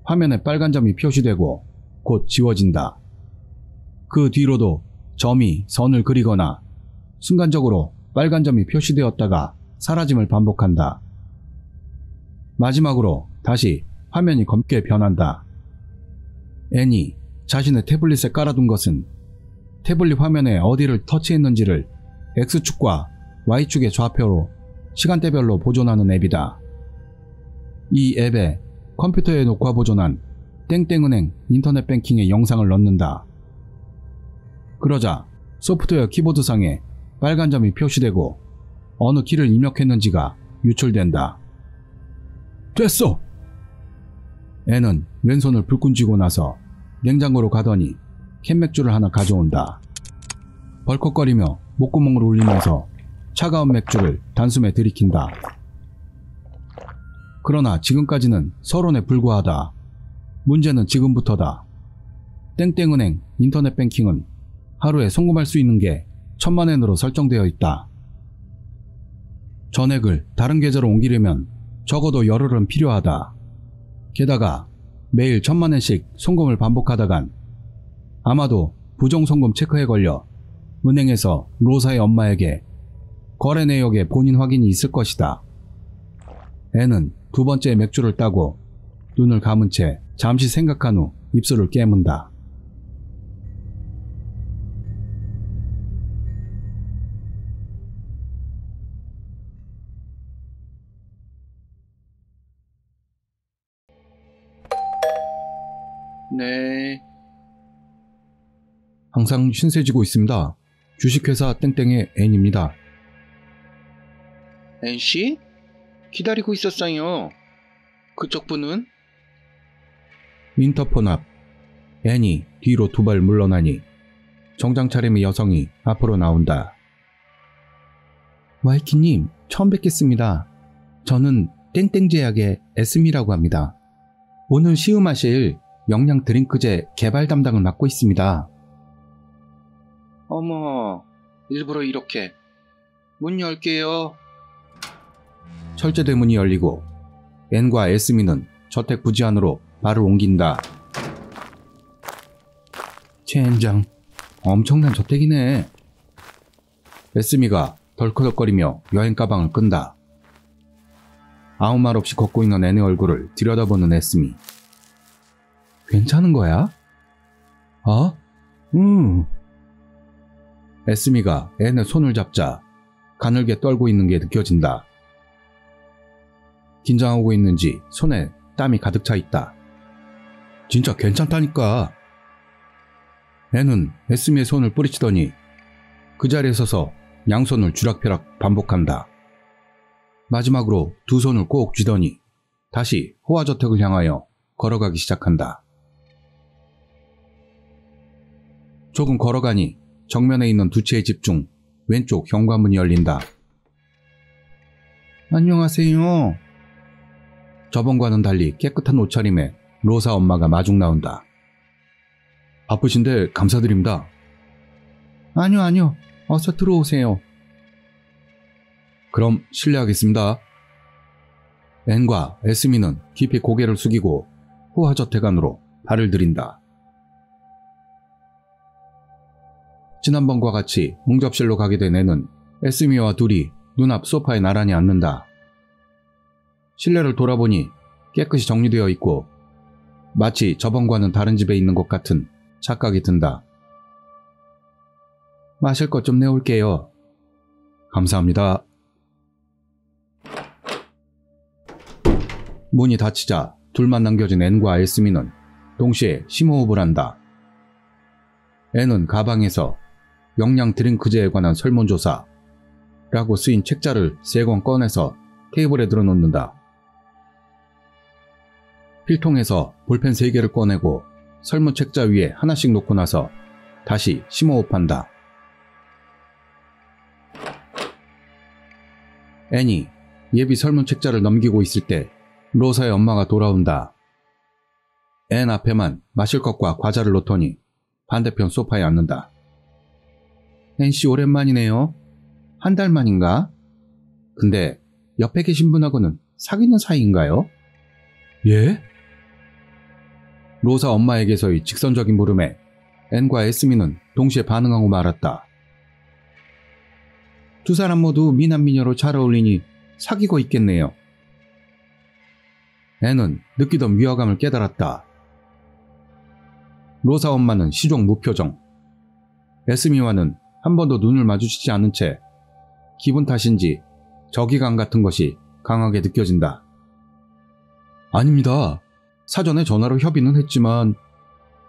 화면에 빨간 점이 표시되고 곧 지워진다. 그 뒤로도 점이 선을 그리거나 순간적으로 빨간 점이 표시되었다가 사라짐을 반복한다. 마지막으로 다시 화면이 검게 변한다. N이 자신의 태블릿에 깔아둔 것은 태블릿 화면에 어디를 터치했는지를 X축과 Y축의 좌표로 시간대별로 보존하는 앱이다. 이 앱에 컴퓨터에 녹화 보존한 땡땡은행 인터넷 뱅킹의 영상을 넣는다. 그러자 소프트웨어 키보드상에 빨간 점이 표시되고 어느 키를 입력했는지가 유출된다. 됐어! N은 왼손을 불끈 쥐고 나서 냉장고로 가더니 캔맥주를 하나 가져온다. 벌컥거리며 목구멍을 울리면서 차가운 맥주를 단숨에 들이킨다. 그러나 지금까지는 서론에 불과하다. 문제는 지금부터다. 땡땡은행 인터넷 뱅킹은 하루에 송금할 수 있는 게 10,000,000엔으로 설정되어 있다. 전액을 다른 계좌로 옮기려면 적어도 열흘은 필요하다. 게다가 매일 10,000,000엔씩 송금을 반복하다간 아마도 부정송금 체크에 걸려 은행에서 로사의 엄마에게 거래 내역의 본인 확인이 있을 것이다. N은 두 번째 맥주를 따고 눈을 감은 채 잠시 생각한 후 입술을 깨문다. 네. 항상 신세지고 있습니다. 주식회사 땡땡의 N입니다. NC? 기다리고 있었어요. 그쪽 분은? 인터폰 앞. N이 뒤로 두 발 물러나니 정장 차림의 여성이 앞으로 나온다. 와이키님, 처음 뵙겠습니다. 저는 땡땡제약의 S미라고 합니다. 오늘 시음하실 영양 드링크제 개발 담당을 맡고 있습니다. 어머, 일부러 이렇게. 문 열게요. 철제 대문이 열리고 N과 S미는 저택 부지 안으로 발을 옮긴다. 젠장, 엄청난 저택이네. S미가 덜커덕거리며 여행 가방을 끈다. 아무 말 없이 걷고 있는 N의 얼굴을 들여다보는 S미. 괜찮은 거야? S미가 N의 손을 잡자 가늘게 떨고 있는 게 느껴진다. 긴장하고 있는지 손에 땀이 가득 차 있다. 진짜 괜찮다니까. N은 S미의 손을 뿌리치더니 그 자리에 서서 양손을 주락펴락 반복한다. 마지막으로 두 손을 꼭 쥐더니 다시 호화저택을 향하여 걸어가기 시작한다. 조금 걸어가니 정면에 있는 두 채의 집 중 왼쪽 현관문이 열린다. 안녕하세요. 저번과는 달리 깨끗한 옷차림에 로사 엄마가 마중 나온다. 바쁘신데 감사드립니다. 아니요. 어서 들어오세요. 그럼 실례하겠습니다. N과 S미는 깊이 고개를 숙이고 호화저택 안으로 발을 들인다. 지난번과 같이 응접실로 가게 된 N은 S미와 둘이 눈앞 소파에 나란히 앉는다. 실내를 돌아보니 깨끗이 정리되어 있고 마치 저번과는 다른 집에 있는 것 같은 착각이 든다. 마실 것 좀 내올게요. 감사합니다. 문이 닫히자 둘만 남겨진 앤과 에스미는 동시에 심호흡을 한다. 앤은 가방에서 영양 드링크제에 관한 설문조사 라고 쓰인 책자를 3권 꺼내서 테이블에 들어놓는다. 필통에서 볼펜 3개를 꺼내고 설문 책자 위에 하나씩 놓고 나서 다시 심호흡한다. 앤이 예비 설문 책자를 넘기고 있을 때 로사의 엄마가 돌아온다. 앤 앞에만 마실 것과 과자를 놓더니 반대편 소파에 앉는다. 앤씨 오랜만이네요. 한 달 만인가? 근데 옆에 계신 분하고는 사귀는 사이인가요? 예? 로사 엄마에게서의 직선적인 물음에 앤과 에스미는 동시에 반응하고 말았다. 두 사람 모두 미남미녀로 잘 어울리니 사귀고 있겠네요. 앤은 느끼던 위화감을 깨달았다. 로사 엄마는 시종 무표정. 에스미와는 한 번도 눈을 마주치지 않은 채 기분 탓인지 적이감 같은 것이 강하게 느껴진다. 아닙니다. 사전에 전화로 협의는 했지만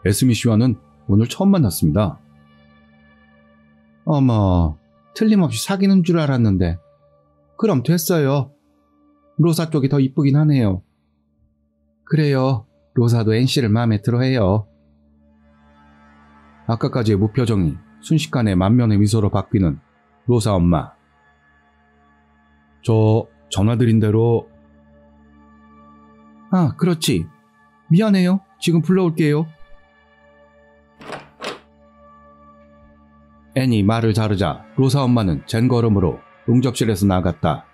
에스미 씨와는 오늘 처음 만났습니다. 어머, 틀림없이 사귀는 줄 알았는데. 그럼 됐어요. 로사 쪽이 더 이쁘긴 하네요. 그래요. 로사도 앤씨를 마음에 들어해요. 아까까지의 무표정이 순식간에 만면의 미소로 바뀌는 로사 엄마. 저 전화드린 대로... 아, 그렇지. 미안해요. 지금 불러올게요. 앤이 말을 자르자 로사 엄마는 젠걸음으로 응접실에서 나갔다.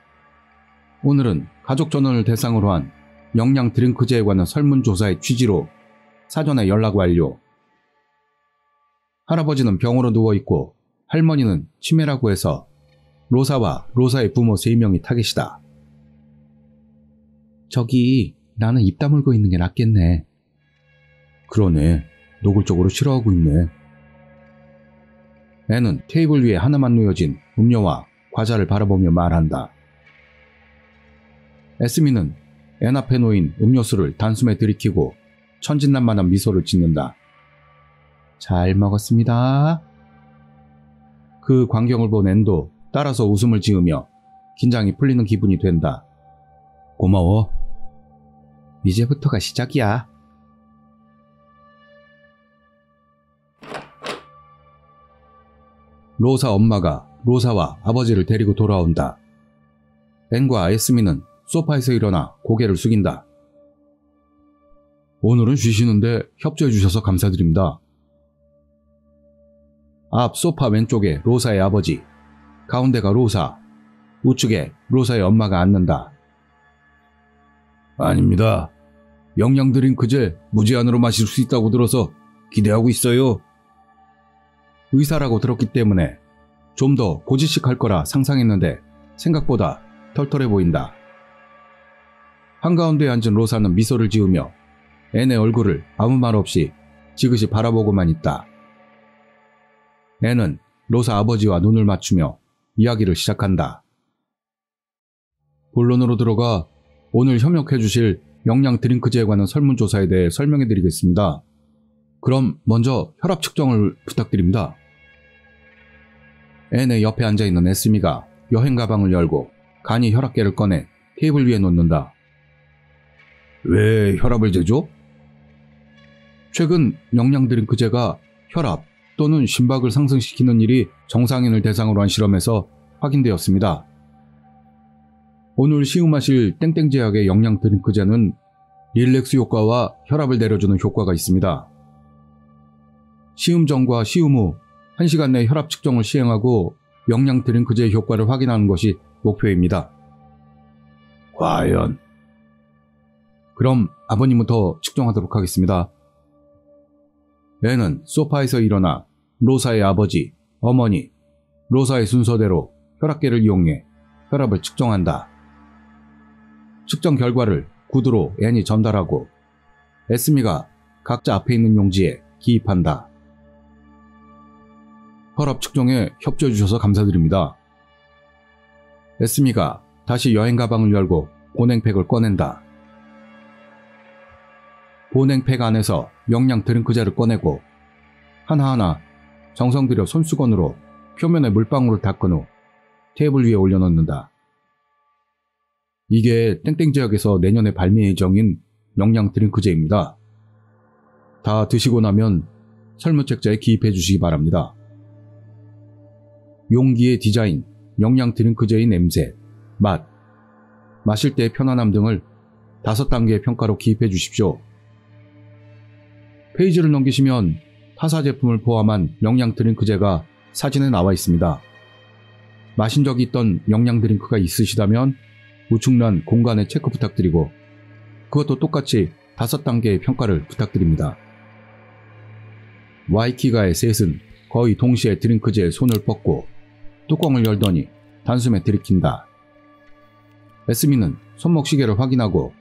오늘은 가족 전원을 대상으로 한 영양 드링크제에 관한 설문조사의 취지로 사전에 연락 완료. 할아버지는 병으로 누워있고 할머니는 치매라고 해서 로사와 로사의 부모 3명이 타겟이다. 저기 나는 입 다물고 있는 게 낫겠네. 그러네. 노골적으로 싫어하고 있네. 앤은 테이블 위에 하나만 놓여진 음료와 과자를 바라보며 말한다. 에스미는 앤 앞에 놓인 음료수를 단숨에 들이키고 천진난만한 미소를 짓는다. 잘 먹었습니다. 그 광경을 본 앤도 따라서 웃음을 지으며 긴장이 풀리는 기분이 된다. 고마워. 이제부터가 시작이야. 로사 엄마가 로사와 아버지를 데리고 돌아온다. 앤과 에스미는 소파에서 일어나 고개를 숙인다. 오늘은 쉬시는데 협조해 주셔서 감사드립니다. 앞 소파 왼쪽에 로사의 아버지, 가운데가 로사, 우측에 로사의 엄마가 앉는다. 아닙니다. 영양 드링크제 무제한으로 마실 수 있다고 들어서 기대하고 있어요. 의사라고 들었기 때문에 좀 더 고지식할 거라 상상했는데 생각보다 털털해 보인다. 한가운데에 앉은 로사는 미소를 지으며 앤의 얼굴을 아무 말 없이 지그시 바라보고만 있다. 앤은 로사 아버지와 눈을 맞추며 이야기를 시작한다. 본론으로 들어가 오늘 협력해 주실 영양 드링크제에 관한 설문조사에 대해 설명해 드리겠습니다. 그럼 먼저 혈압 측정을 부탁드립니다. 앤의 옆에 앉아있는 에스미가 여행 가방을 열고 간이 혈압계를 꺼내 테이블 위에 놓는다. 왜 혈압을 재죠? 최근 영양 드링크제가 혈압 또는 심박을 상승시키는 일이 정상인을 대상으로 한 실험에서 확인되었습니다. 오늘 시음하실 땡땡제약의 영양 드링크제는 릴렉스 효과와 혈압을 내려주는 효과가 있습니다. 시음 전과 시음 후 1시간 내 혈압 측정을 시행하고 영양 드링크제의 효과를 확인하는 것이 목표입니다. 과연? 그럼 아버님부터 측정하도록 하겠습니다. 앤은 소파에서 일어나 로사의 아버지, 어머니, 로사의 순서대로 혈압계를 이용해 혈압을 측정한다. 측정 결과를 구두로 앤이 전달하고 에스미가 각자 앞에 있는 용지에 기입한다. 혈압 측정에 협조해 주셔서 감사드립니다. 에스미가 다시 여행 가방을 열고 보냉팩을 꺼낸다. 보냉팩 안에서 영양 드링크젤을 꺼내고 하나하나 정성 들여 손수건으로 표면에 물방울을 닦은 후 테이블 위에 올려놓는다. 이게 땡땡 지역에서 내년에 발매 예정인 영양 드링크제입니다. 다 드시고 나면 설문책자에 기입해 주시기 바랍니다. 용기의 디자인, 영양 드링크제의 냄새, 맛, 마실 때의 편안함 등을 5단계의 평가로 기입해 주십시오. 페이지를 넘기시면 타사 제품을 포함한 영양 드링크제가 사진에 나와 있습니다. 마신 적이 있던 영양 드링크가 있으시다면 우측란 공간에 체크 부탁드리고 그것도 똑같이 5단계의 평가를 부탁드립니다. 와이키가의 셋은 거의 동시에 드링크제에 손을 뻗고 뚜껑을 열더니 단숨에 들이킨다. 에스미는 손목 시계를 확인하고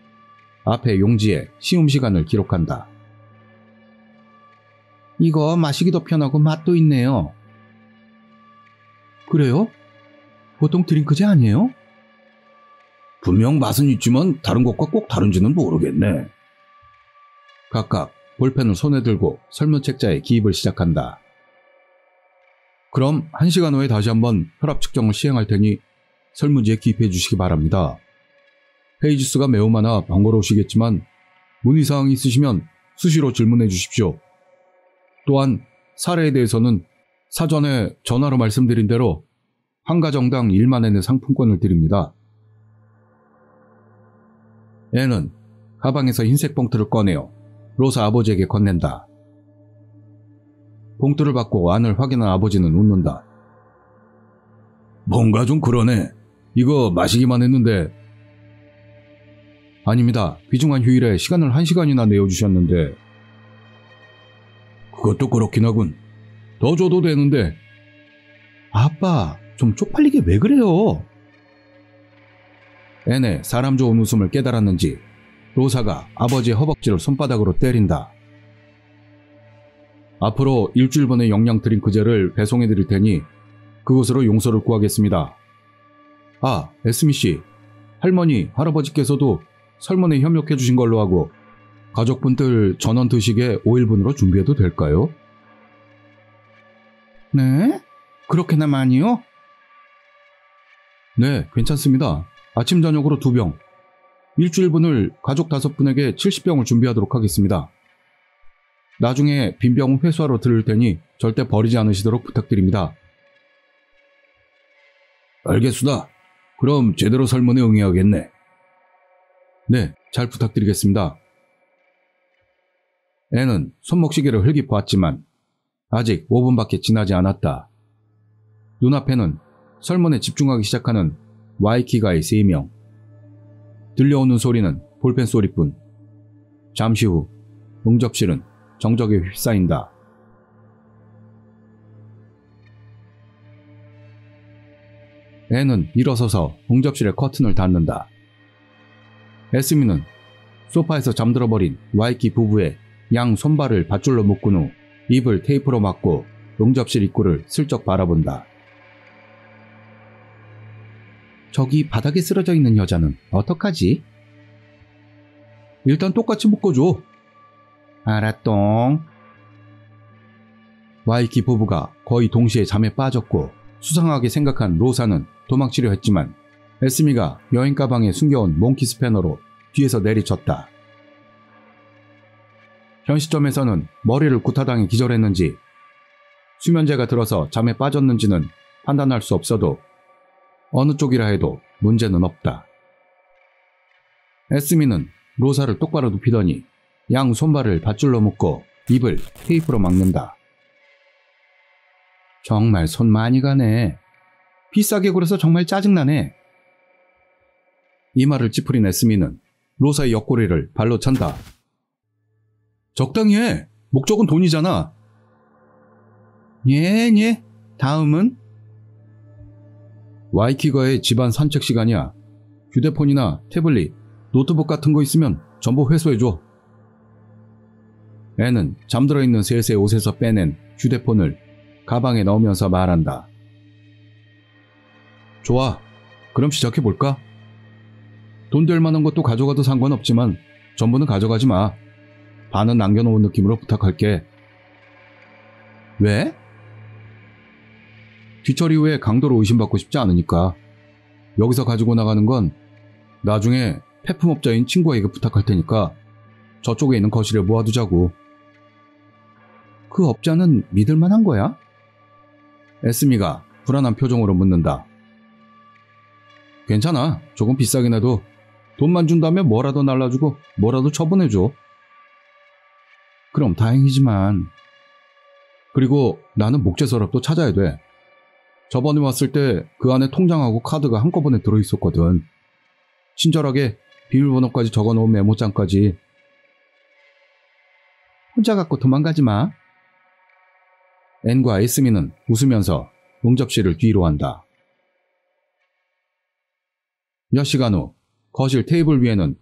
앞에 용지에 시음 시간을 기록한다. 이거 마시기도 편하고 맛도 있네요. 그래요? 보통 드링크제 아니에요? 분명 맛은 있지만 다른 것과 꼭 다른지는 모르겠네. 각각 볼펜을 손에 들고 설문책자에 기입을 시작한다. 그럼 1시간 후에 다시 한번 혈압 측정을 시행할 테니 설문지에 기입해 주시기 바랍니다. 페이지 수가 매우 많아 번거로우시겠지만 문의사항이 있으시면 수시로 질문해 주십시오. 또한 사례에 대해서는 사전에 전화로 말씀드린 대로 한 가정당 1만 엔의 상품권을 드립니다. 앤은 가방에서 흰색 봉투를 꺼내어 로사 아버지에게 건넨다. 봉투를 받고 안을 확인한 아버지는 웃는다. 뭔가 좀 그러네. 이거 마시기만 했는데. 아닙니다. 귀중한 휴일에 시간을 1시간이나 내어주셨는데. 그것도 그렇긴 하군. 더 줘도 되는데. 아빠, 좀 쪽팔리게 왜 그래요? 앤의 사람 좋은 웃음을 깨달았는지 로사가 아버지의 허벅지를 손바닥으로 때린다. 앞으로 일주일분의 영양 드링크제를 배송해 드릴 테니 그곳으로 용서를 구하겠습니다. 아, 에스미씨, 할머니, 할아버지께서도 설문에 협력해 주신 걸로 하고 가족분들 전원 드시게 5일분으로 준비해도 될까요? 네? 그렇게나 많이요? 네, 괜찮습니다. 아침 저녁으로 2병, 일주일분을 가족 5분에게 70병을 준비하도록 하겠습니다. 나중에 빈병은 회수하러 드릴 테니 절대 버리지 않으시도록 부탁드립니다. 알겠수다. 그럼 제대로 설문에 응해야겠네. 네, 잘 부탁드리겠습니다. 앤은 손목시계를 흘기 보았지만 아직 5분밖에 지나지 않았다. 눈앞에는 설문에 집중하기 시작하는 와이키가의 3명. 들려오는 소리는 볼펜 소리뿐. 잠시 후 응접실은 정적에 휩싸인다. 앤은 일어서서 응접실의 커튼을 닫는다. 에스미는 소파에서 잠들어버린 와이키 부부의 양 손발을 밧줄로 묶은 후 입을 테이프로 막고 응접실 입구를 슬쩍 바라본다. 저기 바닥에 쓰러져 있는 여자는 어떡하지? 일단 똑같이 묶어줘. 알았똥. 와이키 부부가 거의 동시에 잠에 빠졌고 수상하게 생각한 로사는 도망치려 했지만 에스미가 여행 가방에 숨겨온 몽키 스패너로 뒤에서 내리쳤다. 현 시점에서는 머리를 구타당해 기절했는지 수면제가 들어서 잠에 빠졌는지는 판단할 수 없어도 어느 쪽이라 해도 문제는 없다. 에스미는 로사를 똑바로 눕히더니 양 손발을 밧줄로 묶고 입을 테이프로 막는다. 정말 손 많이 가네. 비싸게 굴어서 정말 짜증나네. 이 말을 찌푸린 에스미는 로사의 옆구리를 발로 찬다. 적당히 해. 목적은 돈이잖아. 예. 다음은? 와이키가의 집안 산책 시간이야. 휴대폰이나 태블릿, 노트북 같은 거 있으면 전부 회수해줘. 애는 잠들어 있는 셋의 옷에서 빼낸 휴대폰을 가방에 넣으면서 말한다. 좋아. 그럼 시작해볼까? 돈 될 만한 것도 가져가도 상관없지만 전부는 가져가지 마. 반은 남겨놓은 느낌으로 부탁할게. 왜? 뒤처리 후에 강도로 의심받고 싶지 않으니까. 여기서 가지고 나가는 건 나중에 폐품업자인 친구에게 부탁할 테니까 저쪽에 있는 거실에 모아두자고. 그 업자는 믿을 만한 거야? 에스미가 불안한 표정으로 묻는다. 괜찮아. 조금 비싸긴 해도 돈만 준다면 뭐라도 날라주고 뭐라도 처분해줘. 그럼 다행이지만. 그리고 나는 목재 서랍도 찾아야 돼. 저번에 왔을 때 그 안에 통장하고 카드가 한꺼번에 들어있었거든. 친절하게 비밀번호까지 적어놓은 메모장까지. 혼자 갖고 도망가지 마. 앤과 에스미는 웃으면서 용접실을 뒤로 한다. 몇 시간 후 거실 테이블 위에는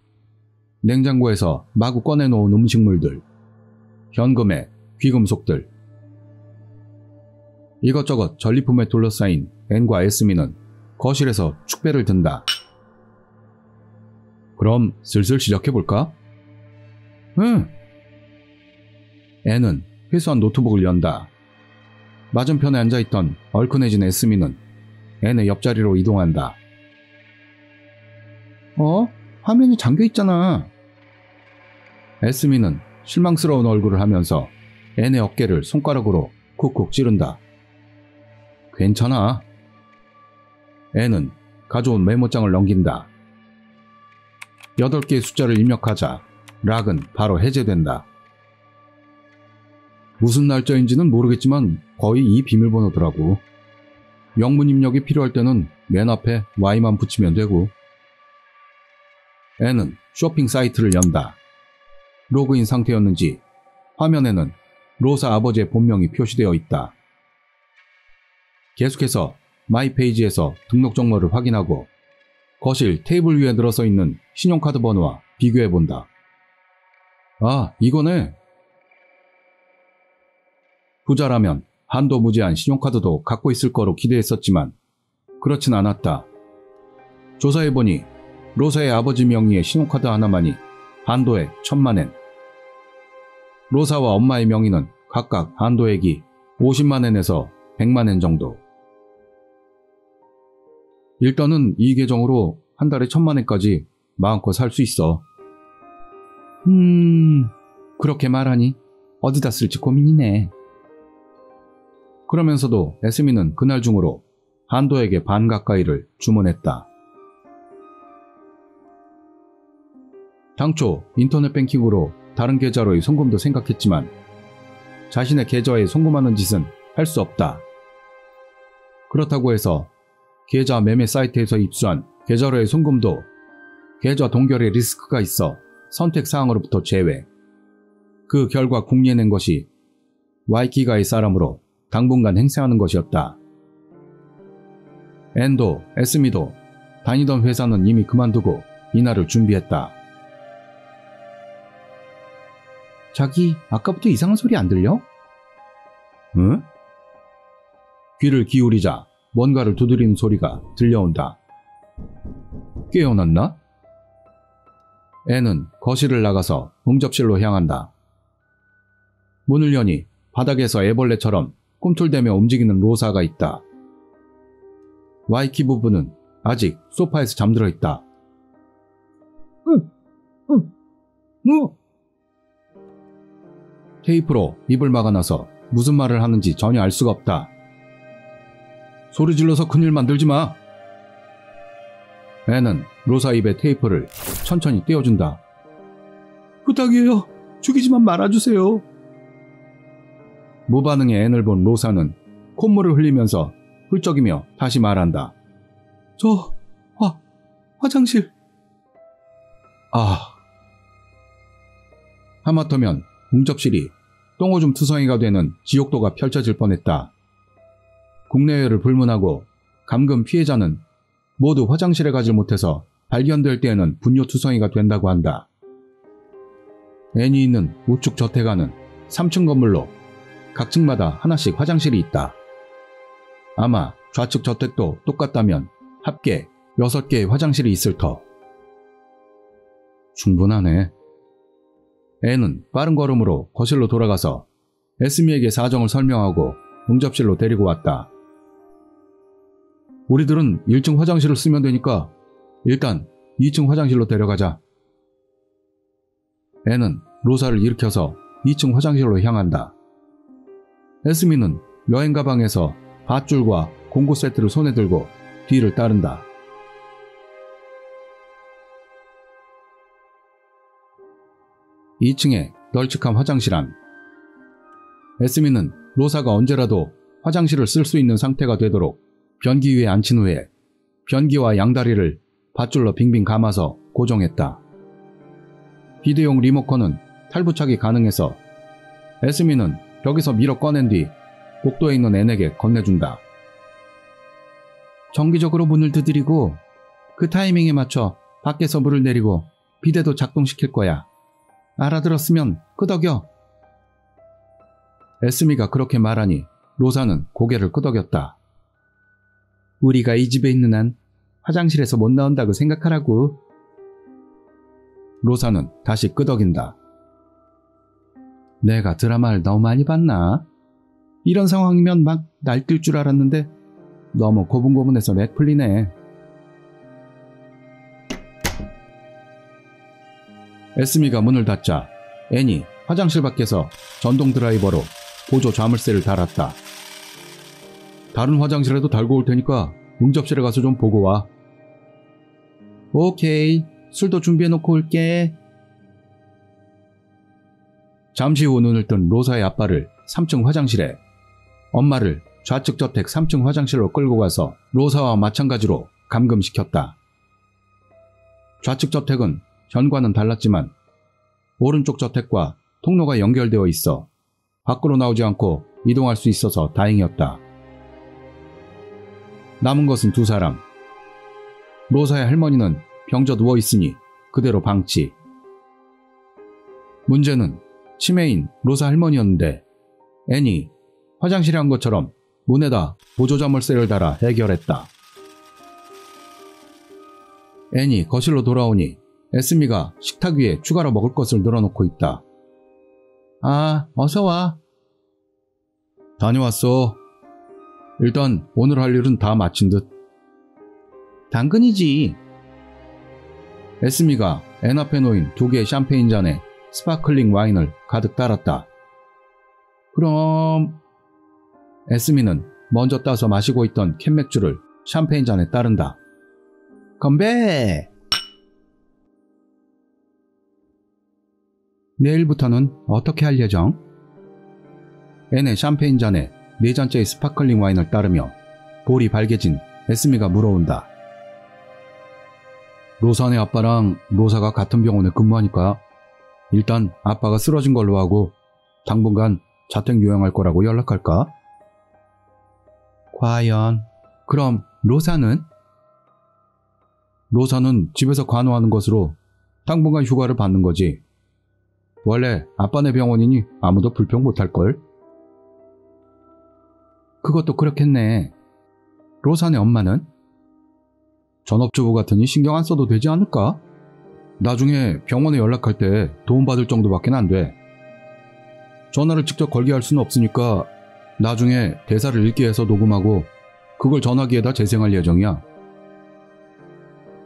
냉장고에서 마구 꺼내놓은 음식물들, 현금에 귀금속들, 이것저것 전리품에 둘러싸인 앤과 에스미는 거실에서 축배를 든다. 그럼 슬슬 시작해볼까? 응. 앤은 회수한 노트북을 연다. 맞은편에 앉아있던 얼큰해진 에스미는 앤의 옆자리로 이동한다. 화면이 잠겨있잖아. 에스미는 실망스러운 얼굴을 하면서 앤의 어깨를 손가락으로 쿡쿡 찌른다. 괜찮아. 앤은 가져온 메모장을 넘긴다. 8개의 숫자를 입력하자 락은 바로 해제된다. 무슨 날짜인지는 모르겠지만 거의 이 비밀번호더라고. 영문 입력이 필요할 때는 맨 앞에 Y만 붙이면 되고. 앤은 쇼핑 사이트를 연다. 로그인 상태였는지 화면에는 로사 아버지의 본명이 표시되어 있다. 계속해서 마이 페이지에서 등록 정보를 확인하고 거실 테이블 위에 늘어서 있는 신용카드 번호와 비교해본다. 아, 이거네. 부자라면 한도 무제한 신용카드도 갖고 있을 거로 기대했었지만 그렇진 않았다. 조사해보니 로사의 아버지 명의의 신용카드 하나만이 한도액 1000만엔, 로사와 엄마의 명의는 각각 한도액이 50만엔에서 100만엔 정도. 일단은 이 계정으로 한 달에 1000만엔까지 마음껏 살 수 있어. 그렇게 말하니 어디다 쓸지 고민이네. 그러면서도 에스미는 그날 중으로 한도액의 반 가까이를 주문했다. 당초 인터넷 뱅킹으로 다른 계좌로의 송금도 생각했지만 자신의 계좌에 송금하는 짓은 할 수 없다. 그렇다고 해서 계좌 매매 사이트에서 입수한 계좌로의 송금도 계좌 동결의 리스크가 있어 선택사항으로부터 제외. 그 결과 궁리해낸 것이 와이키가의 사람으로 당분간 행세하는 것이었다. 앤도 에스미도 다니던 회사는 이미 그만두고 이날을 준비했다. 자기, 아까부터 이상한 소리 안 들려? 응? 귀를 기울이자 뭔가를 두드리는 소리가 들려온다. 깨어났나? 앤은 거실을 나가서 응접실로 향한다. 문을 여니 바닥에서 애벌레처럼 꿈틀대며 움직이는 로사가 있다. 와이키 부부는 아직 소파에서 잠들어 있다. 테이프로 입을 막아놔서 무슨 말을 하는지 전혀 알 수가 없다. 소리 질러서 큰일 만들지 마. 앤은 로사 입에 테이프를 천천히 떼어준다. 부탁이에요. 죽이지만 말아주세요. 무반응의 앤을 본 로사는 콧물을 흘리면서 훌쩍이며 다시 말한다. 저 화장실. 하마터면 응접실이 똥오줌 투성이가 되는 지옥도가 펼쳐질 뻔했다. 국내외를 불문하고 감금 피해자는 모두 화장실에 가지 못해서 발견될 때에는 분뇨투성이가 된다고 한다. 앤이 있는 우측 저택안은 3층 건물로 각 층마다 하나씩 화장실이 있다. 아마 좌측 저택도 똑같다면 합계 6개의 화장실이 있을 터. 충분하네. 앤은 빠른 걸음으로 거실로 돌아가서 에스미에게 사정을 설명하고 응접실로 데리고 왔다. 우리들은 1층 화장실을 쓰면 되니까 일단 2층 화장실로 데려가자. 앤은 로사를 일으켜서 2층 화장실로 향한다. 에스미는 여행 가방에서 밧줄과 공구 세트를 손에 들고 뒤를 따른다. 2층의 널찍한 화장실 안. 에스미는 로사가 언제라도 화장실을 쓸 수 있는 상태가 되도록 변기 위에 앉힌 후에 변기와 양다리를 밧줄로 빙빙 감아서 고정했다. 비데오용 리모컨은 탈부착이 가능해서 에스미는 벽에서 밀어 꺼낸 뒤 복도에 있는 앤에게 건네준다. 정기적으로 문을 두드리고 그 타이밍에 맞춰 밖에서 물을 내리고 비데도 작동시킬 거야. 알아들었으면 끄덕여. 에스미가 그렇게 말하니 로사는 고개를 끄덕였다. 우리가 이 집에 있는 한 화장실에서 못 나온다고 생각하라고. 로사는 다시 끄덕인다. 내가 드라마를 너무 많이 봤나? 이런 상황이면 막 날뛸 줄 알았는데 너무 고분고분해서 맥 풀리네. 에스미가 문을 닫자 앤이 화장실 밖에서 전동 드라이버로 보조 자물쇠를 달았다. 다른 화장실에도 달고 올 테니까 응접실에 가서 좀 보고 와. 오케이. 술도 준비해놓고 올게. 잠시 후 눈을 뜬 로사의 아빠를 3층 화장실에, 엄마를 좌측 저택 3층 화장실로 끌고 가서 로사와 마찬가지로 감금시켰다. 좌측 저택은 현관은 달랐지만 오른쪽 저택과 통로가 연결되어 있어 밖으로 나오지 않고 이동할 수 있어서 다행이었다. 남은 것은 두 사람. 로사의 할머니는 병져 누워있으니 그대로 방치. 문제는 치매인 로사 할머니였는데 앤이 화장실에 한 것처럼 문에다 보조자물쇠를 달아 해결했다. 앤이 거실로 돌아오니 에스미가 식탁 위에 추가로 먹을 것을 늘어놓고 있다. 아, 어서 와. 다녀왔어. 일단 오늘 할 일은 다 마친 듯. 당근이지. 에스미가 앤 앞에 놓인 2개의 샴페인 잔에 스파클링 와인을 가득 따랐다. 그럼... 에스미는 먼저 따서 마시고 있던 캔맥주를 샴페인 잔에 따른다. 건배! 내일부터는 어떻게 할 예정? 앤의 샴페인 잔에 4잔째의 스파클링 와인을 따르며 볼이 발개진 에스미가 물어온다. 로사네 아빠랑 로사가 같은 병원에 근무하니까 일단 아빠가 쓰러진 걸로 하고 당분간 자택 요양할 거라고 연락할까? 과연 그럼 로사는? 로사는 집에서 간호하는 것으로 당분간 휴가를 받는 거지. 원래 아빠네 병원이니 아무도 불평 못할걸? 그것도 그렇겠네. 로사네 엄마는? 전업주부 같으니 신경 안 써도 되지 않을까? 나중에 병원에 연락할 때 도움받을 정도밖에 안 돼. 전화를 직접 걸게 할 수는 없으니까 나중에 대사를 읽게 해서 녹음하고 그걸 전화기에다 재생할 예정이야.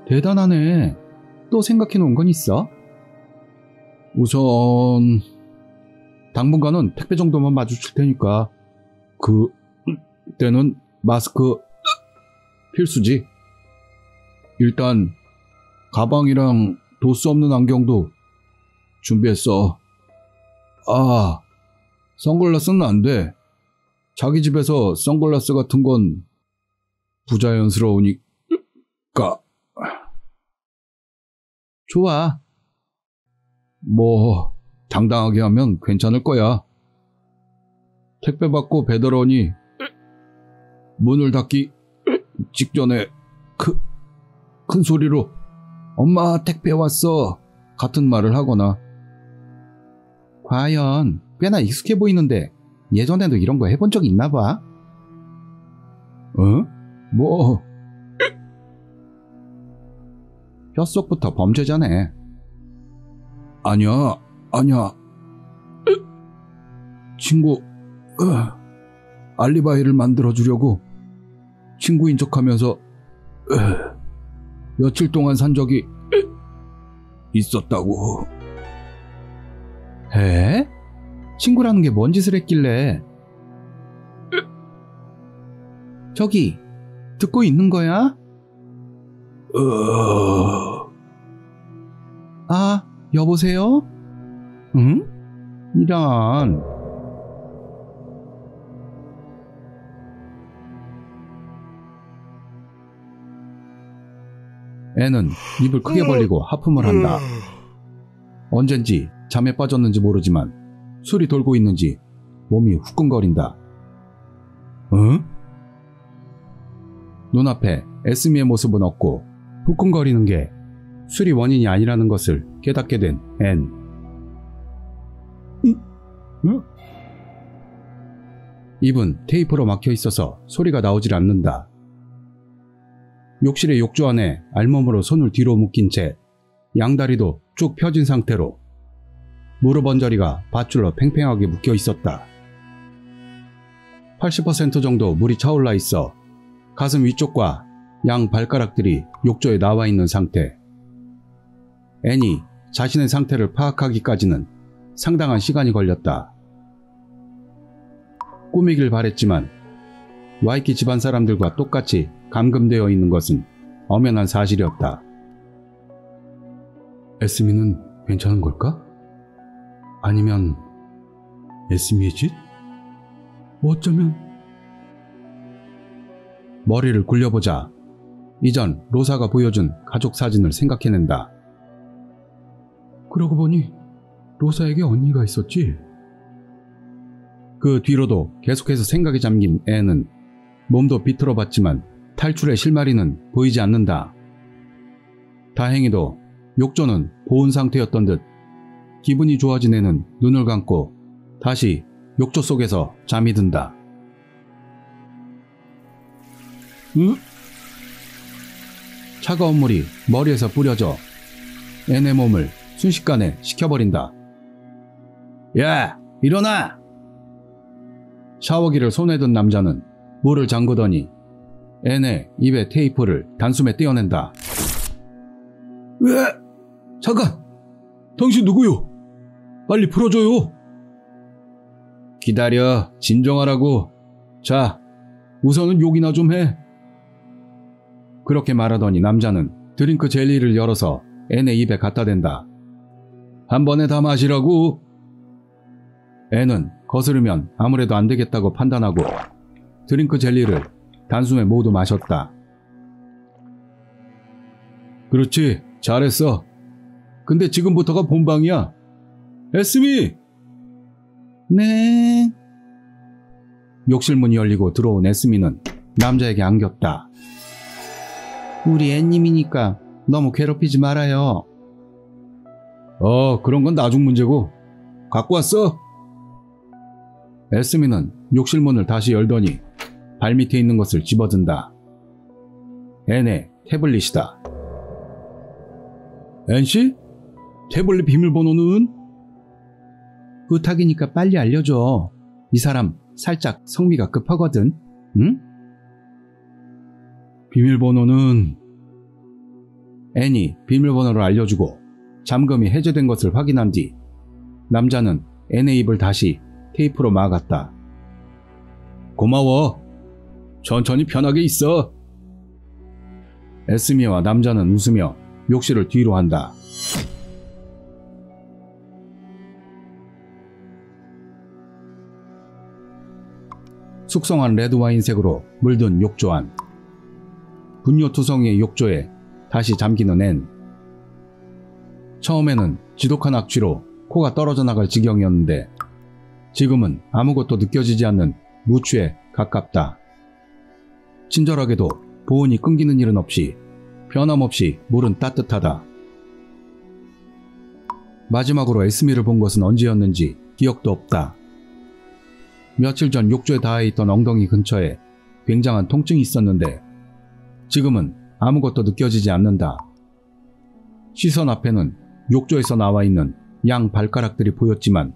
대단하네. 또 생각해 놓은 건 있어? 우선 당분간은 택배 정도만 마주칠 테니까 그때는 마스크 필수지. 일단 가방이랑 도수 없는 안경도 준비했어. 아, 선글라스는 안 돼. 자기 집에서 선글라스 같은 건 부자연스러우니까. 좋아. 뭐 당당하게 하면 괜찮을 거야. 택배 받고 배달 오니 문을 닫기 직전에 큰 소리로 엄마 택배 왔어 같은 말을 하거나. 과연 꽤나 익숙해 보이는데 예전에도 이런 거 해본 적 있나 봐. 뭐 뼛속부터 범죄자네. 아니야. 친구, 알리바이를 만들어주려고 친구인 척하면서 며칠 동안 산 적이 있었다고. 에? 친구라는 게 뭔 짓을 했길래? 저기, 듣고 있는 거야? 아, 여보세요? 응? 이런. 애는 입을 크게 벌리고 하품을 한다. 언젠지 잠에 빠졌는지 모르지만 술이 돌고 있는지 몸이 후끈거린다. 응? 눈앞에 에스미의 모습은 없고 후끈거리는 게 술이 원인이 아니라는 것을 깨닫게 된 앤. 응? 입은 테이프로 막혀 있어서 소리가 나오질 않는다. 욕실의 욕조 안에 알몸으로 손을 뒤로 묶인 채 양다리도 쭉 펴진 상태로 무릎 언저리가 밧줄로 팽팽하게 묶여 있었다. 80% 정도 물이 차올라 있어 가슴 위쪽과 양 발가락들이 욕조에 나와 있는 상태. 앤이 자신의 상태를 파악하기까지는 상당한 시간이 걸렸다. 꿈이길 바랬지만 와이키 집안 사람들과 똑같이 감금되어 있는 것은 엄연한 사실이었다. 에스미는 괜찮은 걸까? 아니면 에스미의 짓? 어쩌면... 머리를 굴려보자 이전 로사가 보여준 가족 사진을 생각해낸다. 그러고 보니 로사에게 언니가 있었지? 그 뒤로도 계속해서 생각에 잠긴 앤은 몸도 비틀어봤지만 탈출의 실마리는 보이지 않는다. 다행히도 욕조는 보온 상태였던 듯 기분이 좋아진 애는 눈을 감고 다시 욕조 속에서 잠이 든다. 응? 차가운 물이 머리에서 뿌려져 앤의 몸을 순식간에 식혀버린다. 야, 일어나! 샤워기를 손에 든 남자는 물을 잠그더니 앤의 입에 테이프를 단숨에 떼어낸다. 왜? 잠깐! 당신 누구요? 빨리 풀어줘요! 기다려, 진정하라고. 자, 우선은 욕이나 좀 해. 그렇게 말하더니 남자는 드링크 젤리를 열어서 앤의 입에 갖다 댄다. 한 번에 다 마시라고. 앤은 거스르면 아무래도 안 되겠다고 판단하고 드링크 젤리를 단숨에 모두 마셨다. 그렇지, 잘했어. 근데 지금부터가 본방이야. 에스미! 네. 욕실 문이 열리고 들어온 에스미는 남자에게 안겼다. 우리 앤님이니까 너무 괴롭히지 말아요. 그런 건 나중 문제고. 갖고 왔어? 에스미는 욕실 문을 다시 열더니 발밑에 있는 것을 집어든다. 앤의 태블릿이다. 앤씨? 태블릿 비밀번호는? 부탁이니까 빨리 알려줘. 이 사람 살짝 성미가 급하거든. 응? 비밀번호는... 앤이 비밀번호를 알려주고 잠금이 해제된 것을 확인한 뒤 남자는 앤의 입을 다시 테이프로 막았다. 고마워. 천천히 편하게 있어. 에스미와 남자는 웃으며 욕실을 뒤로 한다. 숙성한 레드와인색으로 물든 욕조 안. 분뇨투성이의 욕조에 다시 잠기는 앤. 처음에는 지독한 악취로 코가 떨어져 나갈 지경이었는데 지금은 아무것도 느껴지지 않는 무취에 가깝다. 친절하게도 보온이 끊기는 일은 없이 변함없이 물은 따뜻하다. 마지막으로 에스미를 본 것은 언제였는지 기억도 없다. 며칠 전 욕조에 닿아있던 엉덩이 근처에 굉장한 통증이 있었는데 지금은 아무것도 느껴지지 않는다. 시선 앞에는 욕조에서 나와 있는 양 발가락들이 보였지만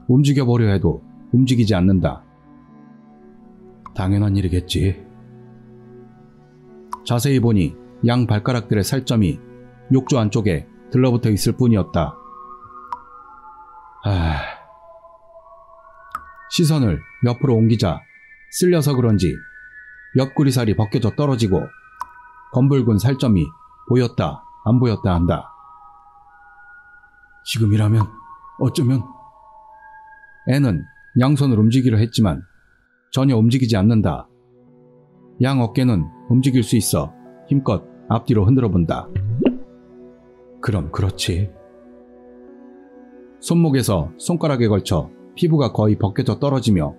움직여보려 해도 움직이지 않는다. 당연한 일이겠지. 자세히 보니 양 발가락들의 살점이 욕조 안쪽에 들러붙어 있을 뿐이었다. 시선을 옆으로 옮기자 쓸려서 그런지 옆구리살이 벗겨져 떨어지고 검붉은 살점이 보였다 안 보였다 한다. 지금이라면 어쩌면. 애는 양손을 움직이려 했지만 전혀 움직이지 않는다. 양 어깨는 움직일 수 있어 힘껏 앞뒤로 흔들어 본다. 그럼 그렇지. 손목에서 손가락에 걸쳐 피부가 거의 벗겨져 떨어지며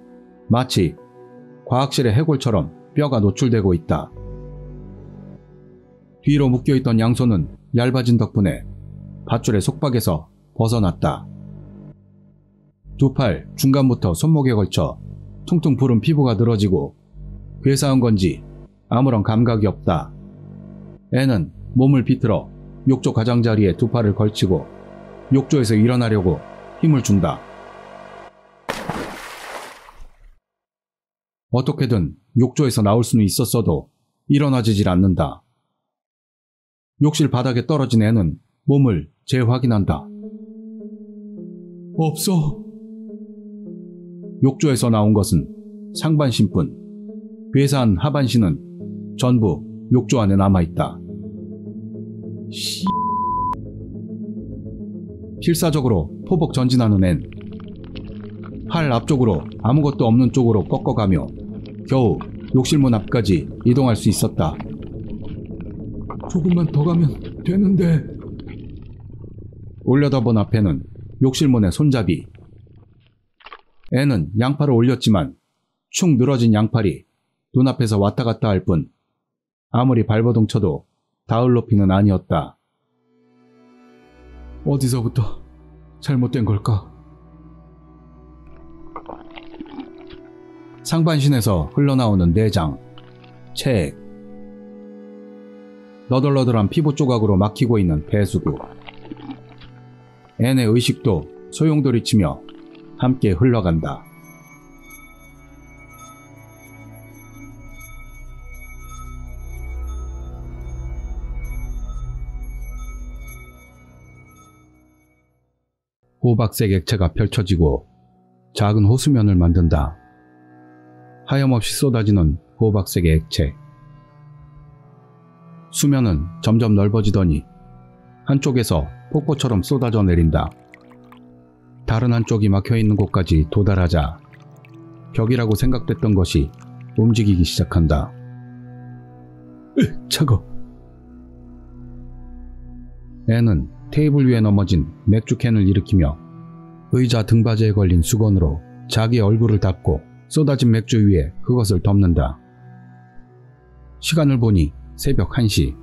마치 과학실의 해골처럼 뼈가 노출되고 있다. 뒤로 묶여있던 양손은 얇아진 덕분에 밧줄의 속박에서 벗어났다. 두 팔 중간부터 손목에 걸쳐 퉁퉁 부은 피부가 늘어지고 괴사한 건지 아무런 감각이 없다. 애는 몸을 비틀어 욕조 가장자리에 두 팔을 걸치고 욕조에서 일어나려고 힘을 준다. 어떻게든 욕조에서 나올 수는 있었어도 일어나지질 않는다. 욕실 바닥에 떨어진 애는 몸을 재확인한다. 없어. 욕조에서 나온 것은 상반신뿐 괴사한 하반신은 전부 욕조 안에 남아있다. 필사적으로 포복 전진하는 앤. 팔 앞쪽으로 아무것도 없는 쪽으로 꺾어가며 겨우 욕실문 앞까지 이동할 수 있었다. 조금만 더 가면 되는데. 올려다본 앞에는 욕실문의 손잡이. 애는 양팔을 올렸지만 축 늘어진 양팔이 눈앞에서 왔다 갔다 할 뿐 아무리 발버둥 쳐도 닿을 높이는 아니었다. 어디서부터 잘못된 걸까? 상반신에서 흘러나오는 내장, 체액, 너덜너덜한 피부 조각으로 막히고 있는 배수구. 앤의 의식도 소용돌이치며 함께 흘러간다. 호박색 액체가 펼쳐지고 작은 호수면을 만든다. 하염없이 쏟아지는 호박색의 액체. 수면은 점점 넓어지더니 한쪽에서 폭포처럼 쏟아져 내린다. 다른 한쪽이 막혀있는 곳까지 도달하자 벽이라고 생각됐던 것이 움직이기 시작한다. 차가. 애는 테이블 위에 넘어진 맥주캔을 일으키며 의자 등받이에 걸린 수건으로 자기의 얼굴을 닦고 쏟아진 맥주 위에 그것을 덮는다. 시간을 보니 새벽 1시.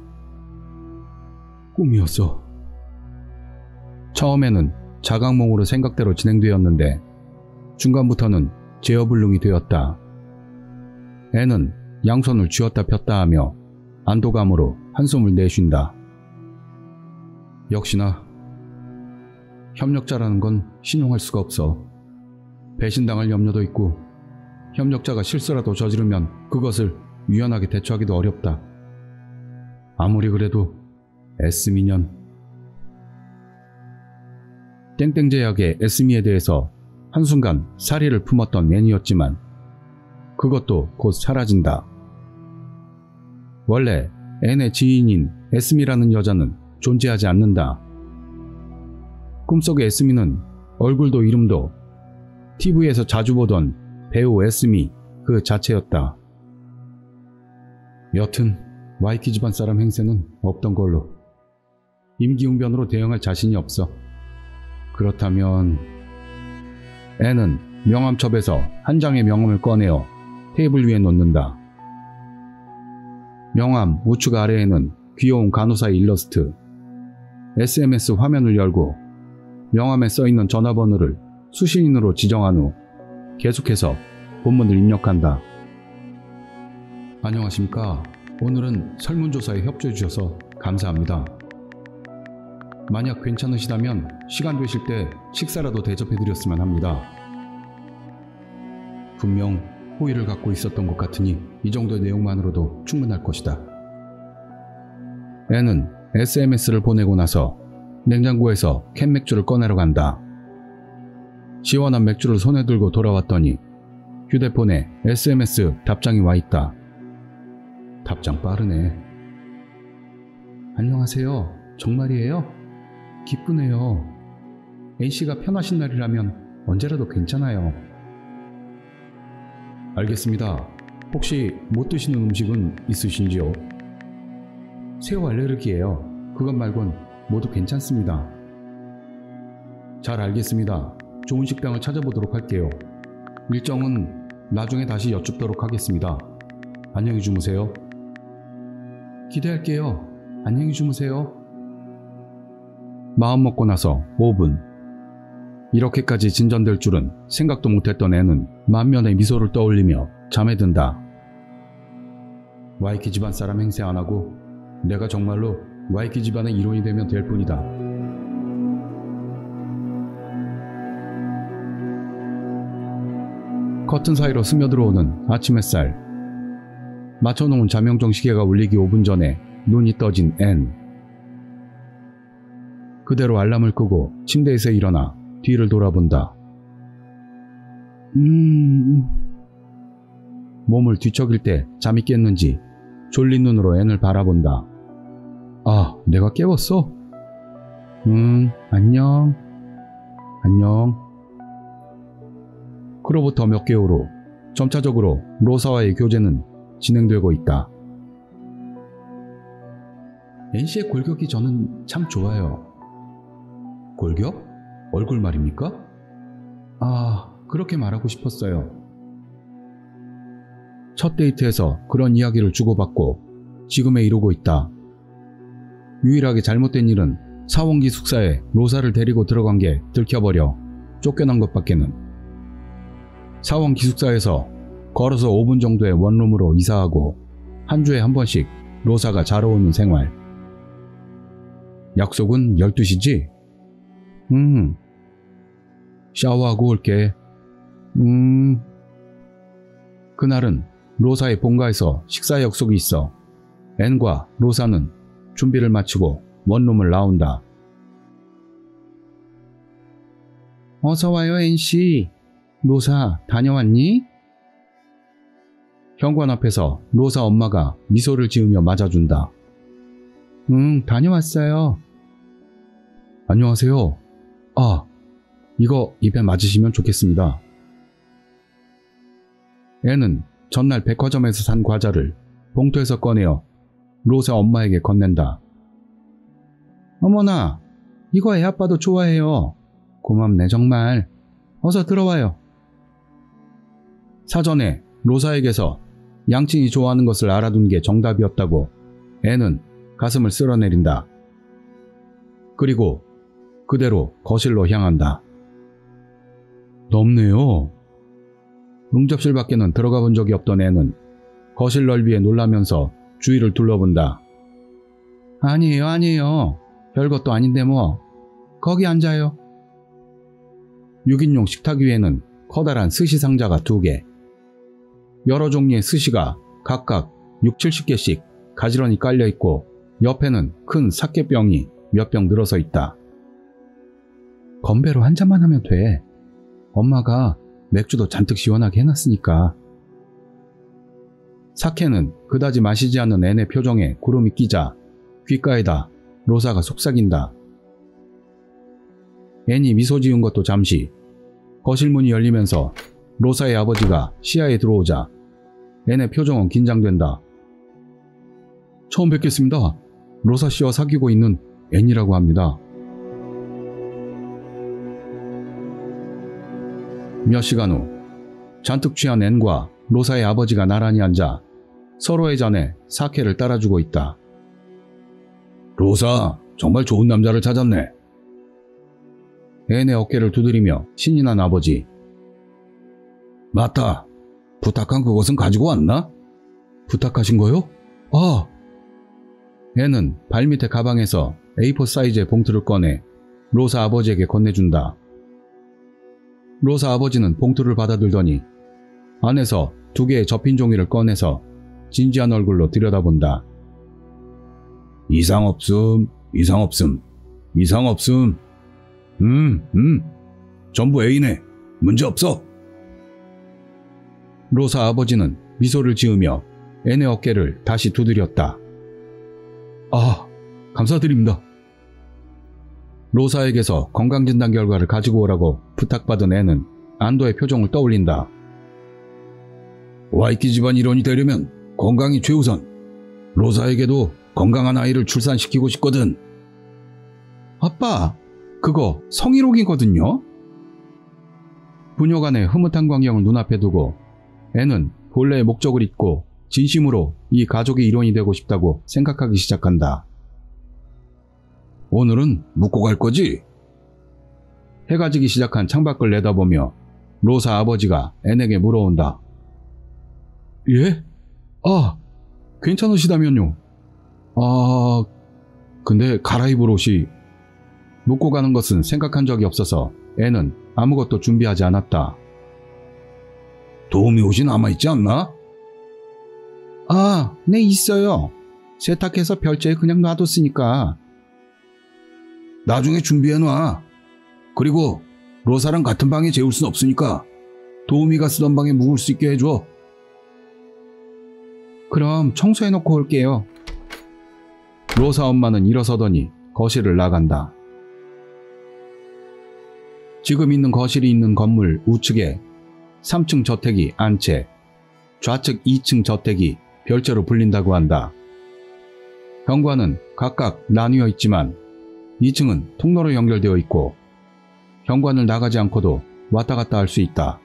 꿈이었어. 처음에는 자각몽으로 생각대로 진행되었는데 중간부터는 제어불능이 되었다. 애는 양손을 쥐었다 폈다 하며 안도감으로 한숨을 내쉰다. 역시나 협력자라는 건 신용할 수가 없어. 배신당할 염려도 있고 협력자가 실수라도 저지르면 그것을 유연하게 대처하기도 어렵다. 아무리 그래도 에스미년. 땡땡제약의 에스미에 대해서 한순간 사리를 품었던 앤이었지만 그것도 곧 사라진다. 원래 앤의 지인인 에스미라는 여자는 존재하지 않는다. 꿈속의 에스미는 얼굴도 이름도 TV에서 자주 보던 배우 에스미 그 자체였다. 여튼 와이키 집안 사람 행세는 없던 걸로. 임기응변으로 대응할 자신이 없어. 그렇다면 앤은 명함첩에서 한 장의 명함을 꺼내어 테이블 위에 놓는다. 명함 우측 아래에는 귀여운 간호사의 일러스트. SMS 화면을 열고 명함에 써있는 전화번호를 수신인으로 지정한 후 계속해서 본문을 입력한다. 안녕하십니까. 오늘은 설문조사에 협조해 주셔서 감사합니다. 만약 괜찮으시다면 시간 되실 때 식사라도 대접해드렸으면 합니다. 분명 호의를 갖고 있었던 것 같으니 이 정도의 내용만으로도 충분할 것이다. N은 SMS를 보내고 나서 냉장고에서 캔 맥주를 꺼내러 간다. 시원한 맥주를 손에 들고 돌아왔더니 휴대폰에 SMS 답장이 와 있다. 답장 빠르네. 안녕하세요. 정말이에요? 기쁘네요. N씨가 편하신 날이라면 언제라도 괜찮아요. 알겠습니다. 혹시 못 드시는 음식은 있으신지요? 새우 알레르기예요. 그것 말곤 모두 괜찮습니다. 잘 알겠습니다. 좋은 식당을 찾아보도록 할게요. 일정은 나중에 다시 여쭙도록 하겠습니다. 안녕히 주무세요. 기대할게요. 안녕히 주무세요. 마음 먹고 나서 5분. 이렇게까지 진전될 줄은 생각도 못했던 애는 만면의 미소를 떠올리며 잠에 든다. 와이키 집안 사람 행세 안 하고 내가 정말로 와이키 집안의 일원이 되면 될 뿐이다. 커튼 사이로 스며들어오는 아침 햇살. 맞춰놓은 자명종 시계가 울리기 5분 전에 눈이 떠진 N. 그대로 알람을 끄고 침대에서 일어나 뒤를 돌아본다. 몸을 뒤척일 때 잠이 깼는지 졸린 눈으로 N을 바라본다. 아, 내가 깨웠어? 안녕. 안녕. 그로부터 몇 개월 후 점차적으로 로사와의 교제는 진행되고 있다. N씨의 골격이 저는 참 좋아요. 골격? 얼굴 말입니까? 아, 그렇게 말하고 싶었어요. 첫 데이트에서 그런 이야기를 주고받고 지금에 이르고 있다. 유일하게 잘못된 일은 사원 기숙사에 로사를 데리고 들어간 게 들켜버려 쫓겨난 것밖에는. 사원 기숙사에서 걸어서 5분 정도의 원룸으로 이사하고 한 주에 한 번씩 로사가 자러 오는 생활. 약속은 12시지? 샤워하고 올게. 그날은 로사의 본가에서 식사 약속이 있어 N과 로사는 준비를 마치고 원룸을 나온다. 어서와요, N씨. 로사 다녀왔니? 현관 앞에서 로사 엄마가 미소를 지으며 맞아준다. 다녀왔어요. 안녕하세요. 아, 이거 입에 맞으시면 좋겠습니다. 애는 전날 백화점에서 산 과자를 봉투에서 꺼내어 로사 엄마에게 건넨다. 어머나, 이거 애 아빠도 좋아해요. 고맙네 정말. 어서 들어와요. 사전에 로사에게서 양친이 좋아하는 것을 알아둔 게 정답이었다고 애는 가슴을 쓸어내린다. 그리고 그대로 거실로 향한다. 넓네요. 응접실 밖에는 들어가 본 적이 없던 애는 거실 넓이에 놀라면서 주위를 둘러본다. 아니에요. 별것도 아닌데 뭐. 거기 앉아요. 6인용 식탁 위에는 커다란 스시 상자가 2개. 여러 종류의 스시가 각각 6, 70개씩 가지런히 깔려있고 옆에는 큰 사케병이 몇 병 늘어서 있다. 건배로 한 잔만 하면 돼. 엄마가 맥주도 잔뜩 시원하게 해놨으니까. 사케는 그다지 마시지 않는 애의 표정에 구름이 끼자 귓가에다 로사가 속삭인다. 애니 미소 지은 것도 잠시. 거실 문이 열리면서 로사의 아버지가 시야에 들어오자 애의 표정은 긴장된다. 처음 뵙겠습니다. 로사 씨와 사귀고 있는 앤이라고 합니다. 몇 시간 후 잔뜩 취한 앤과 로사의 아버지가 나란히 앉아 서로의 잔에 사케를 따라주고 있다. 로사, 정말 좋은 남자를 찾았네. 앤의 어깨를 두드리며 신이 난 아버지. 맞다. 부탁한 그것은 가지고 왔나? 부탁하신 거요? 아! 앤은 발밑에 가방에서 A4 사이즈의 봉투를 꺼내 로사 아버지에게 건네준다. 로사 아버지는 봉투를 받아들더니 안에서 2개의 접힌 종이를 꺼내서 진지한 얼굴로 들여다본다. 이상 없음, 이상 없음, 이상 없음. 전부 A네. 문제 없어. 로사 아버지는 미소를 지으며 앤의 어깨를 다시 두드렸다. 아, 감사드립니다. 로사에게서 건강진단 결과를 가지고 오라고 부탁받은 앤은 안도의 표정을 떠올린다. 와이키 집안 일원이 되려면 건강이 최우선. 로사에게도 건강한 아이를 출산시키고 싶거든. 아빠, 그거 성희롱이거든요? 부녀간의 흐뭇한 광경을 눈앞에 두고 앤은 본래의 목적을 잊고 진심으로 이 가족의 일원이 되고 싶다고 생각하기 시작한다. 오늘은 묵고 갈 거지? 해가 지기 시작한 창밖을 내다보며 로사 아버지가 앤에게 물어온다. 예? 아, 괜찮으시다면요. 아, 근데 갈아입을 옷이... 묵고 가는 것은 생각한 적이 없어서 앤은 아무것도 준비하지 않았다. 도우미 옷이 남아있지 않나? 아, 네, 있어요. 세탁해서 별채에 그냥 놔뒀으니까. 나중에 준비해놔. 그리고 로사랑 같은 방에 재울 순 없으니까 도우미가 쓰던 방에 묵을 수 있게 해줘. 그럼 청소해놓고 올게요. 로사 엄마는 일어서더니 거실을 나간다. 지금 있는 거실이 있는 건물 우측에 3층 저택이 한 채, 좌측 2층 저택이 별채로 불린다고 한다. 현관은 각각 나뉘어 있지만 2층은 통로로 연결되어 있고 현관을 나가지 않고도 왔다 갔다 할 수 있다.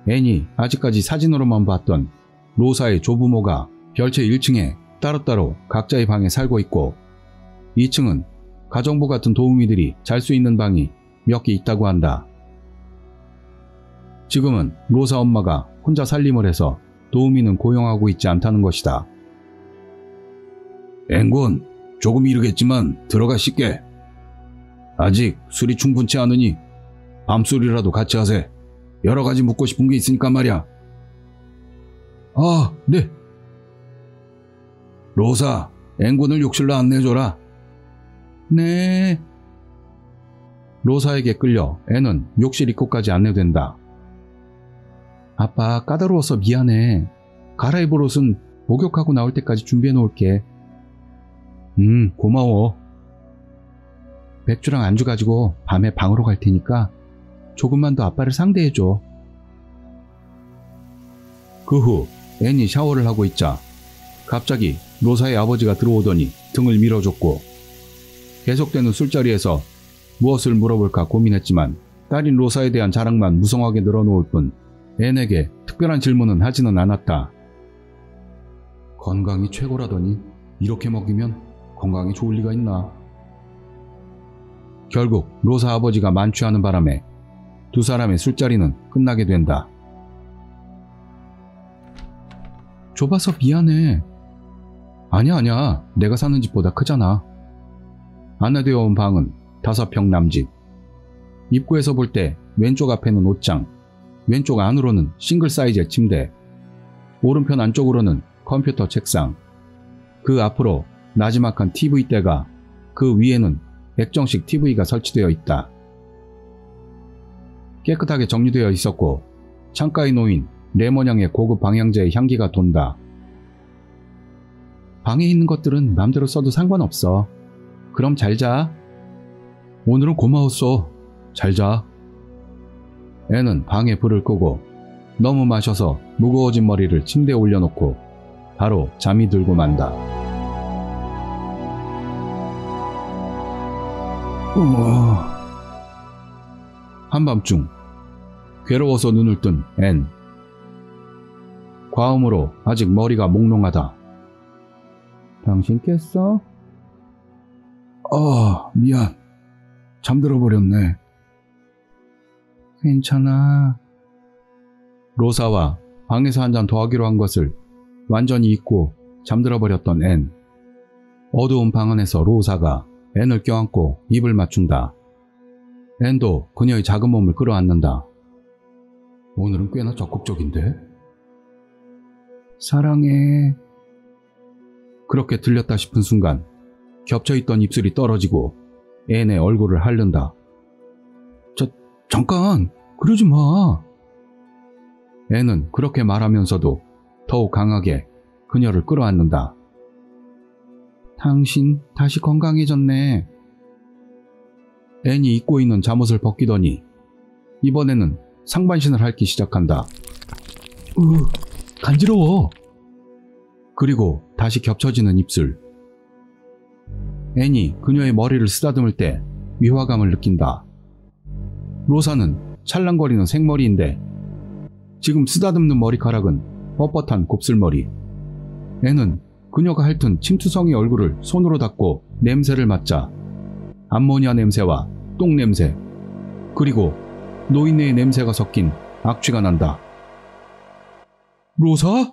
앤이 아직까지 사진으로만 봤던 로사의 조부모가 별채 1층에 따로따로 각자의 방에 살고 있고 2층은 가정부 같은 도우미들이 잘 수 있는 방이 몇 개 있다고 한다. 지금은 로사 엄마가 혼자 살림을 해서 도우미는 고용하고 있지 않다는 것이다. 앵군, 조금 이르겠지만 들어가 씻게. 아직 술이 충분치 않으니 밤술이라도 같이 하세. 여러 가지 묻고 싶은 게 있으니까 말이야. 아, 네. 로사, 앵군을 욕실로 안내줘라. 네. 로사에게 끌려 앤은 욕실 입구까지 안내된다. 아빠, 까다로워서 미안해. 갈아입을 옷은 목욕하고 나올 때까지 준비해 놓을게. 고마워. 맥주랑 안주 가지고 밤에 방으로 갈 테니까 조금만 더 아빠를 상대해줘. 그 후 앤이 샤워를 하고 있자 갑자기 로사의 아버지가 들어오더니 등을 밀어줬고 계속되는 술자리에서 무엇을 물어볼까 고민했지만 딸인 로사에 대한 자랑만 무성하게 늘어놓을 뿐 앤에게 특별한 질문은 하지는 않았다. 건강이 최고라더니 이렇게 먹이면 건강에 좋을 리가 있나. 결국 로사 아버지가 만취하는 바람에 두 사람의 술자리는 끝나게 된다. 좁아서 미안해. 아니야. 내가 사는 집보다 크잖아. 안내되어 온 방은 5평 남집. 입구에서 볼 때 왼쪽 앞에는 옷장, 왼쪽 안으로는 싱글 사이즈의 침대, 오른편 안쪽으로는 컴퓨터 책상, 그 앞으로 나지막한 TV대가, 그 위에는 액정식 TV가 설치되어 있다. 깨끗하게 정리되어 있었고 창가에 놓인 레모냥의 고급 방향제의 향기가 돈다. 방에 있는 것들은 맘대로 써도 상관없어. 그럼 잘 자. 오늘은 고마웠어. 잘 자. 앤은 방에 불을 끄고 너무 마셔서 무거워진 머리를 침대에 올려놓고 바로 잠이 들고 만다. 한밤중 괴로워서 눈을 뜬 앤. 과음으로 아직 머리가 몽롱하다. 당신 깼어? 미안. 잠들어 버렸네. 괜찮아. 로사와 방에서 한 잔 더 하기로 한 것을 완전히 잊고 잠들어 버렸던 앤. 어두운 방 안에서 로사가 앤을 껴안고 입을 맞춘다. 앤도 그녀의 작은 몸을 끌어안는다. 오늘은 꽤나 적극적인데? 사랑해. 그렇게 들렸다 싶은 순간 겹쳐있던 입술이 떨어지고 앤의 얼굴을 핥는다. 잠깐! 그러지 마! 앤은 그렇게 말하면서도 더욱 강하게 그녀를 끌어안는다. 당신 다시 건강해졌네. 앤이 입고 있는 잠옷을 벗기더니 이번에는 상반신을 핥기 시작한다. 간지러워. 그리고 다시 겹쳐지는 입술. 앤이 그녀의 머리를 쓰다듬을 때 위화감을 느낀다. 로사는 찰랑거리는 생머리인데 지금 쓰다듬는 머리카락은 뻣뻣한 곱슬머리. 앤은 그녀가 핥은 침투성이 얼굴을 손으로 닦고 냄새를 맡자 암모니아 냄새와 똥 냄새, 그리고 노인네의 냄새가 섞인 악취가 난다. 로사?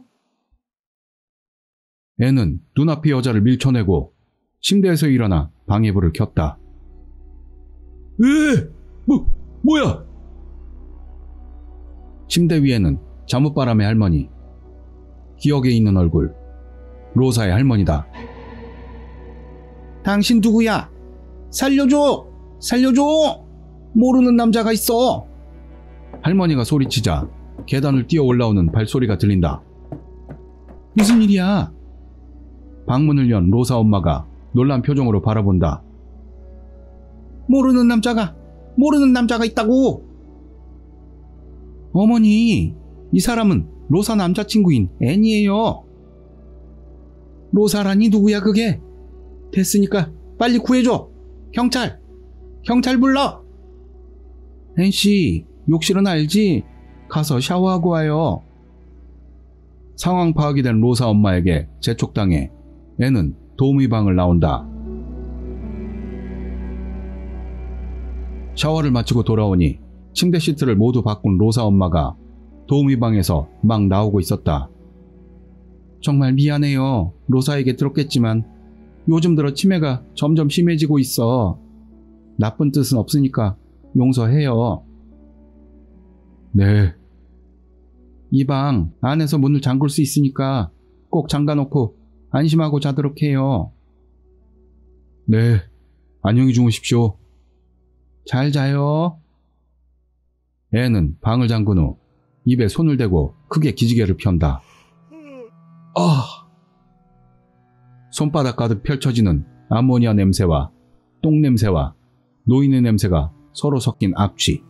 앤은 눈앞의 여자를 밀쳐내고 침대에서 일어나 방에 불을 켰다. 뭐야? 침대 위에는 잠옷바람의 할머니, 기억에 있는 얼굴, 로사의 할머니다. 당신 누구야? 살려줘! 모르는 남자가 있어! 할머니가 소리치자 계단을 뛰어 올라오는 발소리가 들린다. 무슨 일이야? 방문을 연 로사 엄마가 놀란 표정으로 바라본다. 모르는 남자가 있다고! 어머니, 이 사람은 로사 남자친구인 앤이에요. 로사라니 누구야 그게? 됐으니까 빨리 구해줘. 경찰 불러. 앤씨, 욕실은 알지? 가서 샤워하고 와요. 상황 파악이 된 로사 엄마에게 재촉당해 앤은 도우미 방을 나온다. 샤워를 마치고 돌아오니 침대 시트를 모두 바꾼 로사 엄마가 도우미 방에서 막 나오고 있었다. 정말 미안해요. 로사에게 들었겠지만 요즘 들어 치매가 점점 심해지고 있어. 나쁜 뜻은 없으니까 용서해요. 네. 이 방 안에서 문을 잠글 수 있으니까 꼭 잠가놓고 안심하고 자도록 해요. 네. 안녕히 주무십시오. 잘 자요. 앤은 방을 잠근 후 입에 손을 대고 크게 기지개를 편다. 손바닥 가득 펼쳐지는 암모니아 냄새와 똥 냄새와 노인의 냄새가 서로 섞인 악취.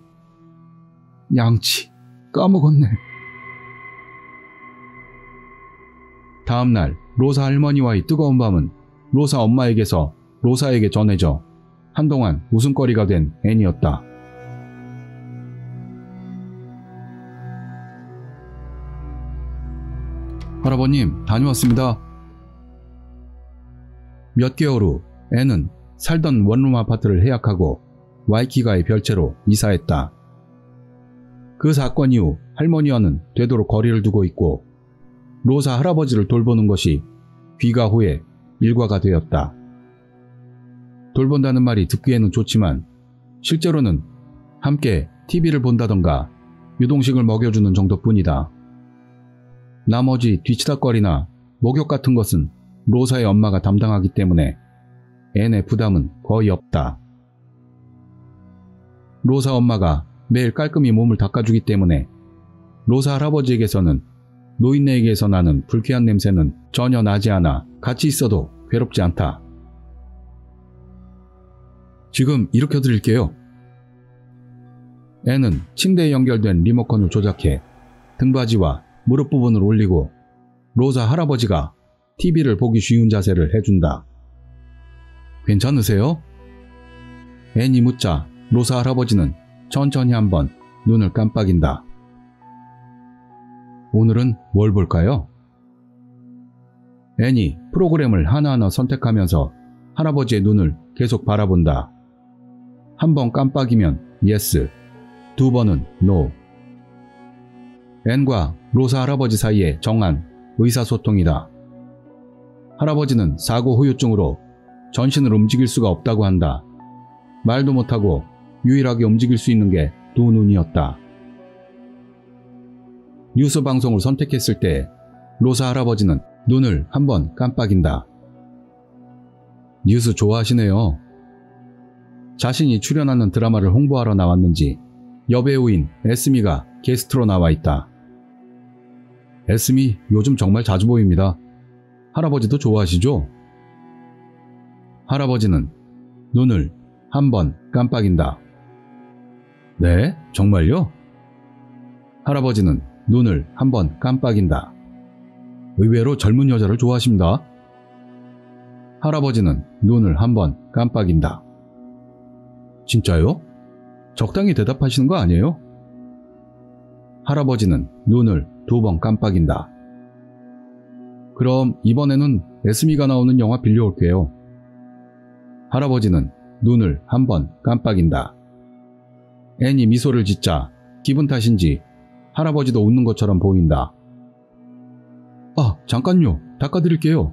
양치, 까먹었네. 다음날 로사 할머니와의 뜨거운 밤은 로사 엄마에게서 로사에게 전해져 한동안 웃음거리가 된 앤이었다. 할아버님, 다녀왔습니다. 몇 개월 후 앤은 살던 원룸 아파트를 해약하고 와이키가의 별채로 이사했다. 그 사건 이후 할머니와는 되도록 거리를 두고 있고 로사 할아버지를 돌보는 것이 귀가 후에 일과가 되었다. 돌본다는 말이 듣기에는 좋지만 실제로는 함께 TV를 본다던가 유동식을 먹여주는 정도뿐이다. 나머지 뒤치다거리나 목욕 같은 것은 로사의 엄마가 담당하기 때문에 앤의 부담은 거의 없다. 로사 엄마가 매일 깔끔히 몸을 닦아주기 때문에 로사 할아버지에게서는 노인네에게서 나는 불쾌한 냄새는 전혀 나지 않아 같이 있어도 괴롭지 않다. 지금 일으켜 드릴게요. 앤은 침대에 연결된 리모컨을 조작해 등받이와 무릎 부분을 올리고 로사 할아버지가 TV를 보기 쉬운 자세를 해준다. 괜찮으세요? 앤이 묻자 로사 할아버지는 천천히 한번 눈을 깜빡인다. 오늘은 뭘 볼까요? 앤이 프로그램을 하나하나 선택하면서 할아버지의 눈을 계속 바라본다. 한 번 깜빡이면 예스, 두 번은 노. 앤과 로사 할아버지 사이에 정한 의사소통이다. 할아버지는 사고 후유증으로 전신을 움직일 수가 없다고 한다. 말도 못하고 유일하게 움직일 수 있는 게 두 눈이었다. 뉴스 방송을 선택했을 때 로사 할아버지는 눈을 한번 깜빡인다. 뉴스 좋아하시네요. 자신이 출연하는 드라마를 홍보하러 나왔는지 여배우인 에스미가 게스트로 나와 있다. 에스미 요즘 정말 자주 보입니다. 할아버지도 좋아하시죠? 할아버지는 눈을 한번 깜빡인다. 네? 정말요? 할아버지는 눈을 한번 깜빡인다. 의외로 젊은 여자를 좋아하십니다. 할아버지는 눈을 한번 깜빡인다. 진짜요? 적당히 대답하시는 거 아니에요? 할아버지는 눈을 2번 깜빡인다. 그럼 이번에는 에스미가 나오는 영화 빌려올게요. 할아버지는 눈을 한번 깜빡인다. 앤이 미소를 짓자 기분 탓인지 할아버지도 웃는 것처럼 보인다. 아, 잠깐요. 닦아드릴게요.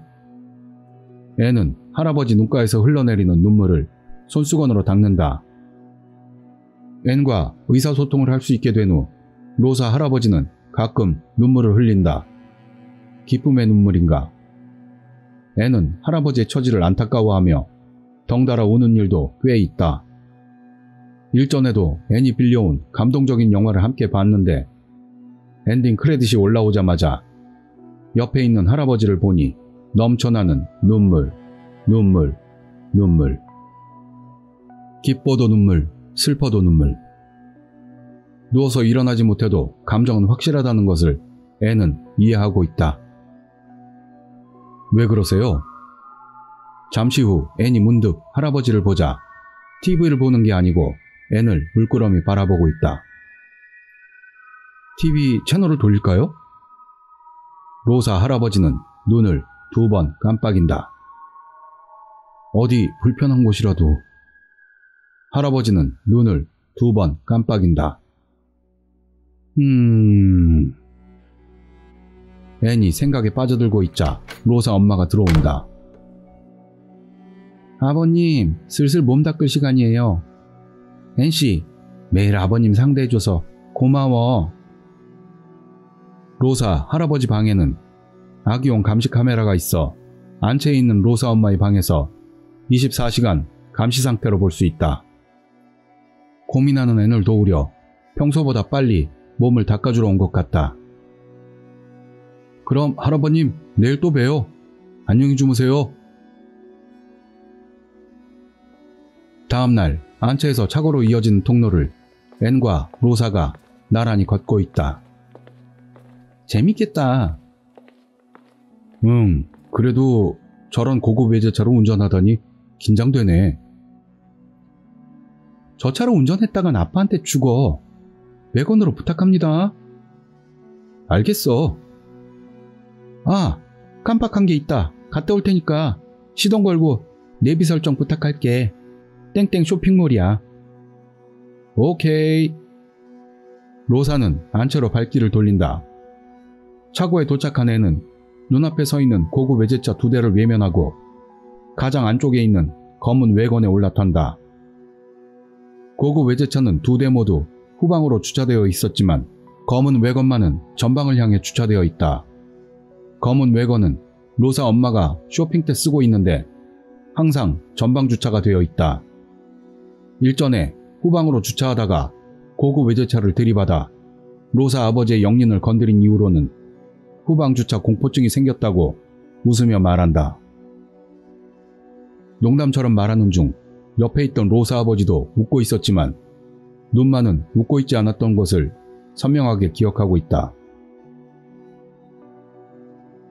앤은 할아버지 눈가에서 흘러내리는 눈물을 손수건으로 닦는다. 앤과 의사소통을 할 수 있게 된 후 로사 할아버지는 가끔 눈물을 흘린다. 기쁨의 눈물인가? 앤은 할아버지의 처지를 안타까워하며 덩달아 우는 일도 꽤 있다. 일전에도 앤이 빌려온 감동적인 영화를 함께 봤는데 엔딩 크레딧이 올라오자마자 옆에 있는 할아버지를 보니 넘쳐나는 눈물. 기뻐도 눈물, 슬퍼도 눈물. 누워서 일어나지 못해도 감정은 확실하다는 것을 앤은 이해하고 있다. 왜 그러세요? 잠시 후 앤이 문득 할아버지를 보자 TV를 보는 게 아니고 앤을 물끄러미 바라보고 있다. TV 채널을 돌릴까요? 로사 할아버지는 눈을 2번 깜빡인다. 어디 불편한 곳이라도. 할아버지는 눈을 2번 깜빡인다. 앤이 생각에 빠져들고 있자 로사 엄마가 들어온다. 아버님, 슬슬 몸 닦을 시간이에요. 앤씨, 매일 아버님 상대해줘서 고마워. 로사 할아버지 방에는 아기용 감시 카메라가 있어 안채에 있는 로사 엄마의 방에서 24시간 감시 상태로 볼 수 있다. 고민하는 앤을 도우려 평소보다 빨리 몸을 닦아주러 온 것 같다. 그럼 할아버님, 내일 또 봬요. 안녕히 주무세요. 다음날 안채에서 차고로 이어진 통로를 앤과 로사가 나란히 걷고 있다. 재밌겠다. 그래도 저런 고급 외제차로 운전하다니 긴장되네. 저 차로 운전했다간 아빠한테 죽어. 100원으로 부탁합니다. 알겠어. 아, 깜빡한 게 있다. 갔다 올 테니까 시동 걸고 내비 설정 부탁할게. 땡땡 쇼핑몰이야. 오케이. 로사는 안채로 발길을 돌린다. 차고에 도착한 애는 눈앞에 서 있는 고급 외제차 2대를 외면하고 가장 안쪽에 있는 검은 외건에 올라탄다. 고급 외제차는 2대 모두 후방으로 주차되어 있었지만 검은 외건만은 전방을 향해 주차되어 있다. 검은 외건은 로사 엄마가 쇼핑 때 쓰고 있는데 항상 전방 주차가 되어 있다. 일전에 후방으로 주차하다가 고급 외제차를 들이받아 로사 아버지의 영린을 건드린 이후로는 후방 주차 공포증이 생겼다고 웃으며 말한다. 농담처럼 말하는 중 옆에 있던 로사 아버지도 웃고 있었지만 눈만은 웃고 있지 않았던 것을 선명하게 기억하고 있다.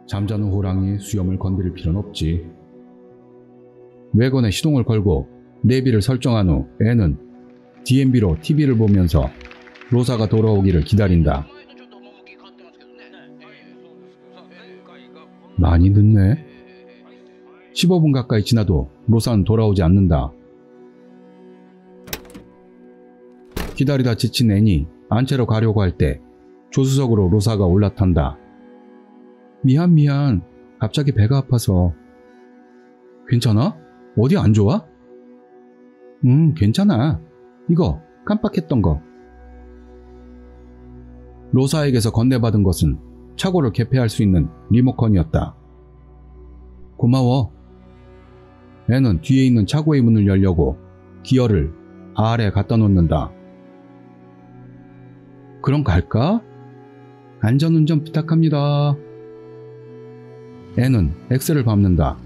잠자는 호랑이의 수염을 건드릴 필요는 없지. 외건에 시동을 걸고 내비를 설정한 후 앤은 DMB로 TV를 보면서 로사가 돌아오기를 기다린다. 많이 늦네. 15분 가까이 지나도 로사는 돌아오지 않는다. 기다리다 지친 앤이 안채로 가려고 할 때 조수석으로 로사가 올라탄다. 미안. 갑자기 배가 아파서. 괜찮아? 어디 안 좋아? 괜찮아. 이거 깜빡했던 거. 로사에게서 건네받은 것은 차고를 개폐할 수 있는 리모컨이었다. 고마워. 애는 뒤에 있는 차고의 문을 열려고 기어를 아래 갖다 놓는다. 그럼 갈까? 안전운전 부탁합니다. 애는 엑셀을 밟는다.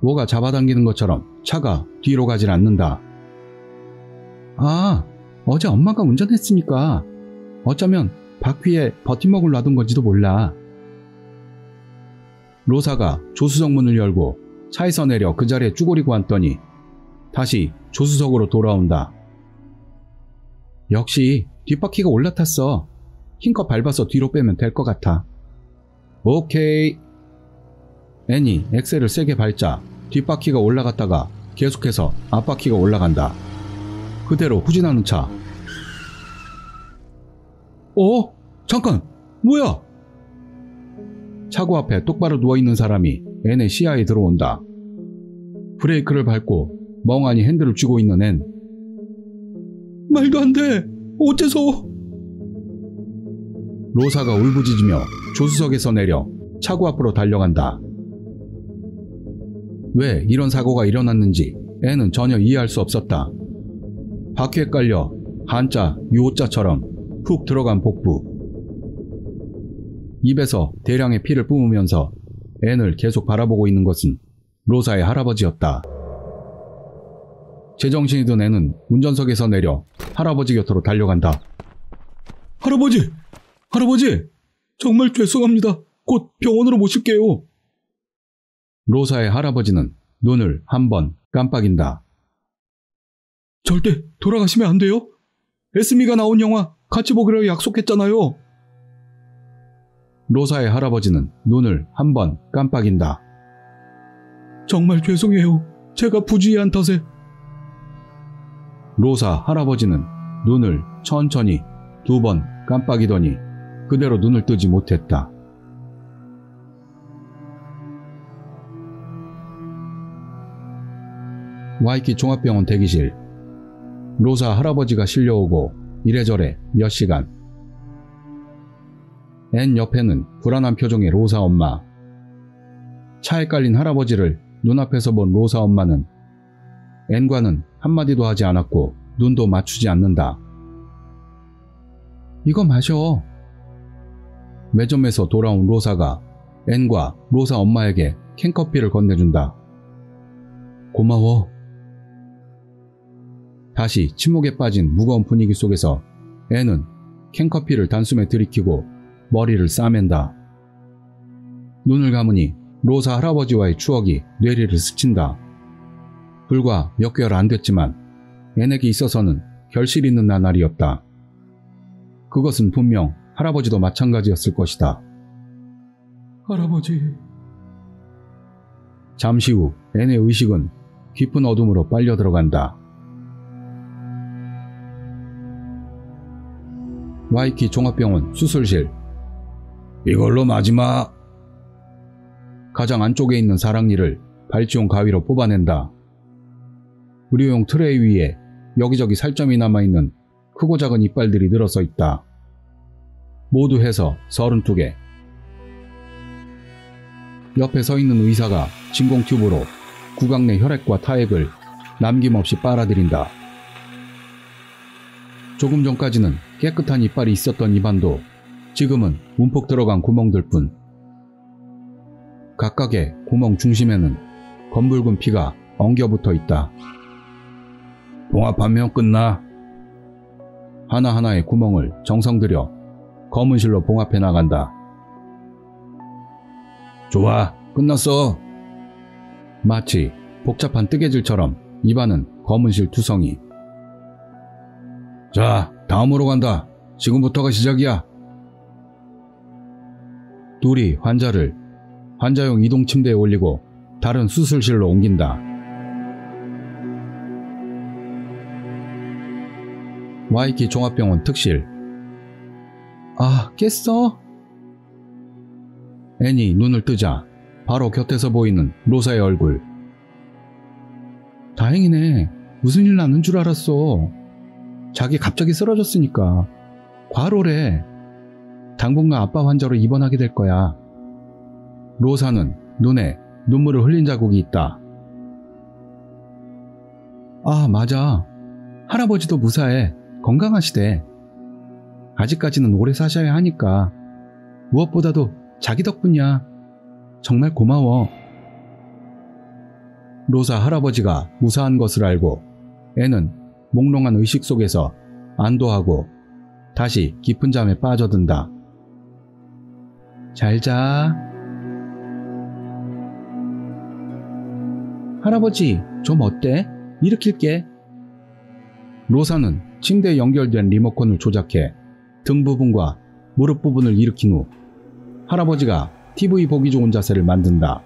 뭐가 잡아당기는 것처럼 차가 뒤로 가질 않는다. 어제 엄마가 운전했으니까 어쩌면 바퀴에 버팀목을 놔둔 건지도 몰라. 로사가 조수석 문을 열고 차에서 내려 그 자리에 쭈그리고 앉더니 다시 조수석으로 돌아온다. 역시 뒷바퀴가 올라탔어. 힘껏 밟아서 뒤로 빼면 될 것 같아. 오케이. 애니 엑셀을 세게 밟자 뒷바퀴가 올라갔다가 계속해서 앞바퀴가 올라간다. 그대로 후진하는 차. 잠깐! 뭐야? 차고 앞에 똑바로 누워있는 사람이 앤의 시야에 들어온다. 브레이크를 밟고 멍하니 핸들을 쥐고 있는 앤. 말도 안 돼! 어째서? 로사가 울부짖으며 조수석에서 내려 차고 앞으로 달려간다. 왜 이런 사고가 일어났는지 앤은 전혀 이해할 수 없었다. 바퀴에 깔려 한자, 유호자처럼 푹 들어간 복부. 입에서 대량의 피를 뿜으면서 앤을 계속 바라보고 있는 것은 로사의 할아버지였다. 제정신이 든 앤은 운전석에서 내려 할아버지 곁으로 달려간다. 할아버지! 할아버지! 정말 죄송합니다. 곧 병원으로 모실게요. 로사의 할아버지는 눈을 한 번 깜빡인다. 절대 돌아가시면 안 돼요? 에스미가 나온 영화 같이 보기로 약속했잖아요. 로사의 할아버지는 눈을 한 번 깜빡인다. 정말 죄송해요. 제가 부주의한 탓에. 로사 할아버지는 눈을 천천히 2번 깜빡이더니 그대로 눈을 뜨지 못했다. 와이키 종합병원 대기실. 로사 할아버지가 실려오고 이래저래 몇 시간. 앤 옆에는 불안한 표정의 로사 엄마. 차에 깔린 할아버지를 눈앞에서 본 로사 엄마는 앤과는 한마디도 하지 않았고 눈도 맞추지 않는다. 이거 마셔. 매점에서 돌아온 로사가 앤과 로사 엄마에게 캔커피를 건네준다. 고마워. 다시 침묵에 빠진 무거운 분위기 속에서 앤은 캔커피를 단숨에 들이키고 머리를 싸맨다. 눈을 감으니 로사 할아버지와의 추억이 뇌리를 스친다. 불과 몇 개월 안 됐지만 앤에게 있어서는 결실 있는 나날이었다. 그것은 분명 할아버지도 마찬가지였을 것이다. 할아버지. 잠시 후 앤의 의식은 깊은 어둠으로 빨려 들어간다. 와이키 종합병원 수술실. 이걸로 마지막. 가장 안쪽에 있는 사랑니를 발찌용 가위로 뽑아낸다. 의료용 트레이 위에 여기저기 살점이 남아있는 크고 작은 이빨들이 늘어서 있다. 모두 해서 32개. 옆에 서 있는 의사가 진공 튜브로 구강 내 혈액과 타액을 남김없이 빨아들인다. 조금 전까지는 깨끗한 이빨이 있었던 입안도 지금은 움푹 들어간 구멍들 뿐. 각각의 구멍 중심에는 검붉은 피가 엉겨붙어 있다. 봉합하면 끝나. 하나하나의 구멍을 정성 들여 검은실로 봉합해 나간다. 좋아, 끝났어. 마치 복잡한 뜨개질처럼 입안은 검은실 투성이. 자, 다음으로 간다. 지금부터가 시작이야. 둘이 환자를 환자용 이동 침대에 올리고 다른 수술실로 옮긴다. 와이키 종합병원 특실. 깼어? 앤이 눈을 뜨자 바로 곁에서 보이는 로사의 얼굴. 다행이네. 무슨 일 나는 줄 알았어. 자기 갑자기 쓰러졌으니까. 과로래. 당분간 아빠 환자로 입원하게 될 거야. 로사는 눈에 눈물을 흘린 자국이 있다. 아, 맞아. 할아버지도 무사해. 건강하시대. 아직까지는 오래 사셔야 하니까. 무엇보다도 자기 덕분이야. 정말 고마워. 로사 할아버지가 무사한 것을 알고 애는 몽롱한 의식 속에서 안도하고 다시 깊은 잠에 빠져든다. 잘 자. 할아버지, 좀 어때? 일으킬게. 로사는 침대에 연결된 리모컨을 조작해 등 부분과 무릎 부분을 일으킨 후 할아버지가 TV 보기 좋은 자세를 만든다.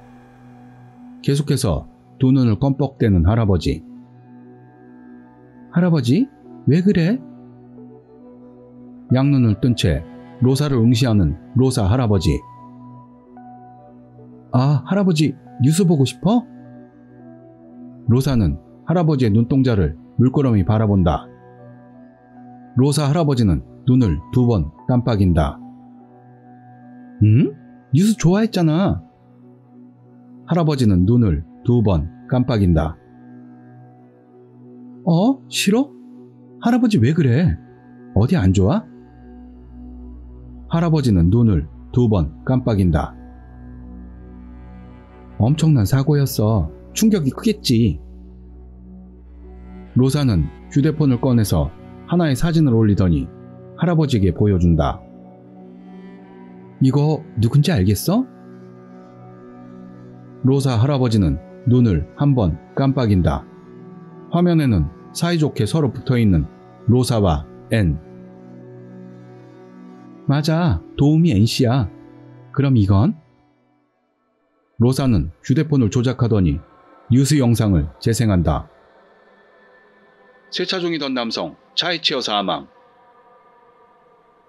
계속해서 두 눈을 껌뻑대는 할아버지. 할아버지, 왜 그래? 양눈을 뜬 채 로사를 응시하는 로사 할아버지. 아, 할아버지, 뉴스 보고 싶어? 로사는 할아버지의 눈동자를 물끄러미 바라본다. 로사 할아버지는 눈을 2번 깜빡인다. 응? 뉴스 좋아했잖아. 할아버지는 눈을 2번 깜빡인다. 싫어? 할아버지 왜 그래? 어디 안 좋아? 할아버지는 눈을 2번 깜빡인다. 엄청난 사고였어. 충격이 크겠지. 로사는 휴대폰을 꺼내서 하나의 사진을 올리더니 할아버지에게 보여준다. 이거 누군지 알겠어? 로사 할아버지는 눈을 한 번 깜빡인다. 화면에는 사이좋게 서로 붙어있는 로사와 앤. 맞아, 도우미 앤씨야. 그럼 이건? 로사는 휴대폰을 조작하더니 뉴스 영상을 재생한다. 세차 중이던 남성 차에 치여 사망.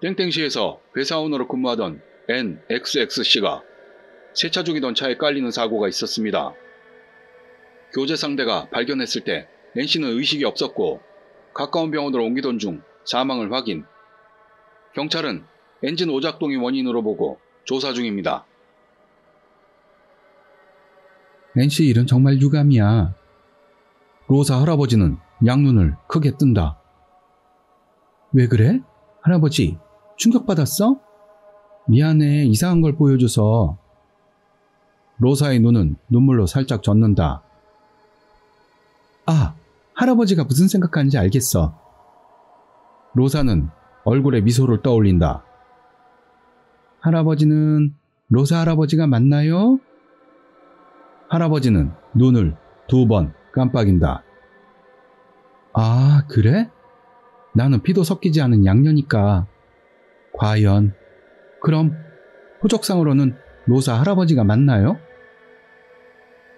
땡땡시에서 회사원으로 근무하던 NXX씨가 세차 중이던 차에 깔리는 사고가 있었습니다. 교제 상대가 발견했을 때 N씨는 의식이 없었고 가까운 병원으로 옮기던 중 사망을 확인. 경찰은 엔진 오작동이 원인으로 보고 조사 중입니다. 앤씨 일은 정말 유감이야. 로사 할아버지는 양눈을 크게 뜬다. 왜 그래? 할아버지, 충격받았어? 미안해, 이상한 걸 보여줘서. 로사의 눈은 눈물로 살짝 젖는다. 아, 할아버지가 무슨 생각하는지 알겠어. 로사는 얼굴에 미소를 떠올린다. 할아버지는 로사 할아버지가 맞나요? 할아버지는 눈을 2번 깜빡인다. 아, 그래? 나는 피도 섞이지 않은 양녀니까. 과연, 그럼 호적상으로는 로사 할아버지가 맞나요?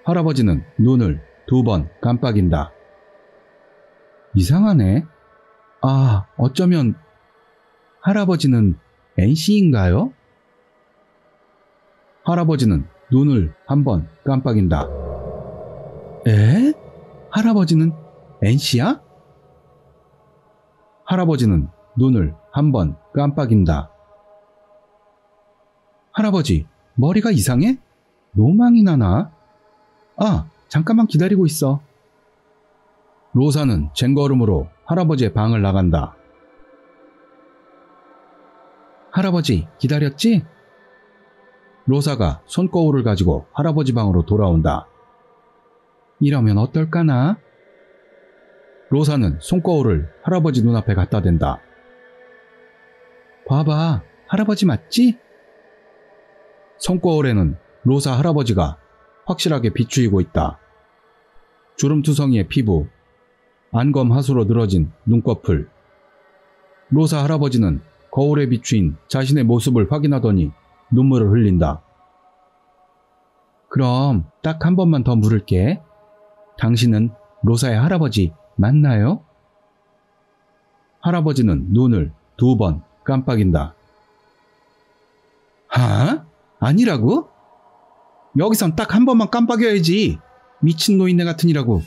할아버지는 눈을 2번 깜빡인다. 이상하네. 아, 어쩌면 할아버지는 NC인가요? 할아버지는 눈을 한 번 깜빡인다. 에? 할아버지는 NC야? 할아버지는 눈을 한 번 깜빡인다. 할아버지, 머리가 이상해? 노망이 나나? 아, 잠깐만 기다리고 있어. 로사는 쟁걸음으로 할아버지의 방을 나간다. 할아버지, 기다렸지? 로사가 손거울을 가지고 할아버지 방으로 돌아온다. 이러면 어떨까나? 로사는 손거울을 할아버지 눈앞에 갖다 댄다. 봐봐, 할아버지 맞지? 손거울에는 로사 할아버지가 확실하게 비추이고 있다. 주름투성이의 피부, 안검하수로 늘어진 눈꺼풀. 로사 할아버지는 거울에 비추인 자신의 모습을 확인하더니 눈물을 흘린다. 그럼 딱 한 번만 더 물을게. 당신은 로사의 할아버지 맞나요? 할아버지는 눈을 2번 깜빡인다. 하? 아니라고? 여기선 딱 한 번만 깜빡여야지. 미친 노인네 같으니라고.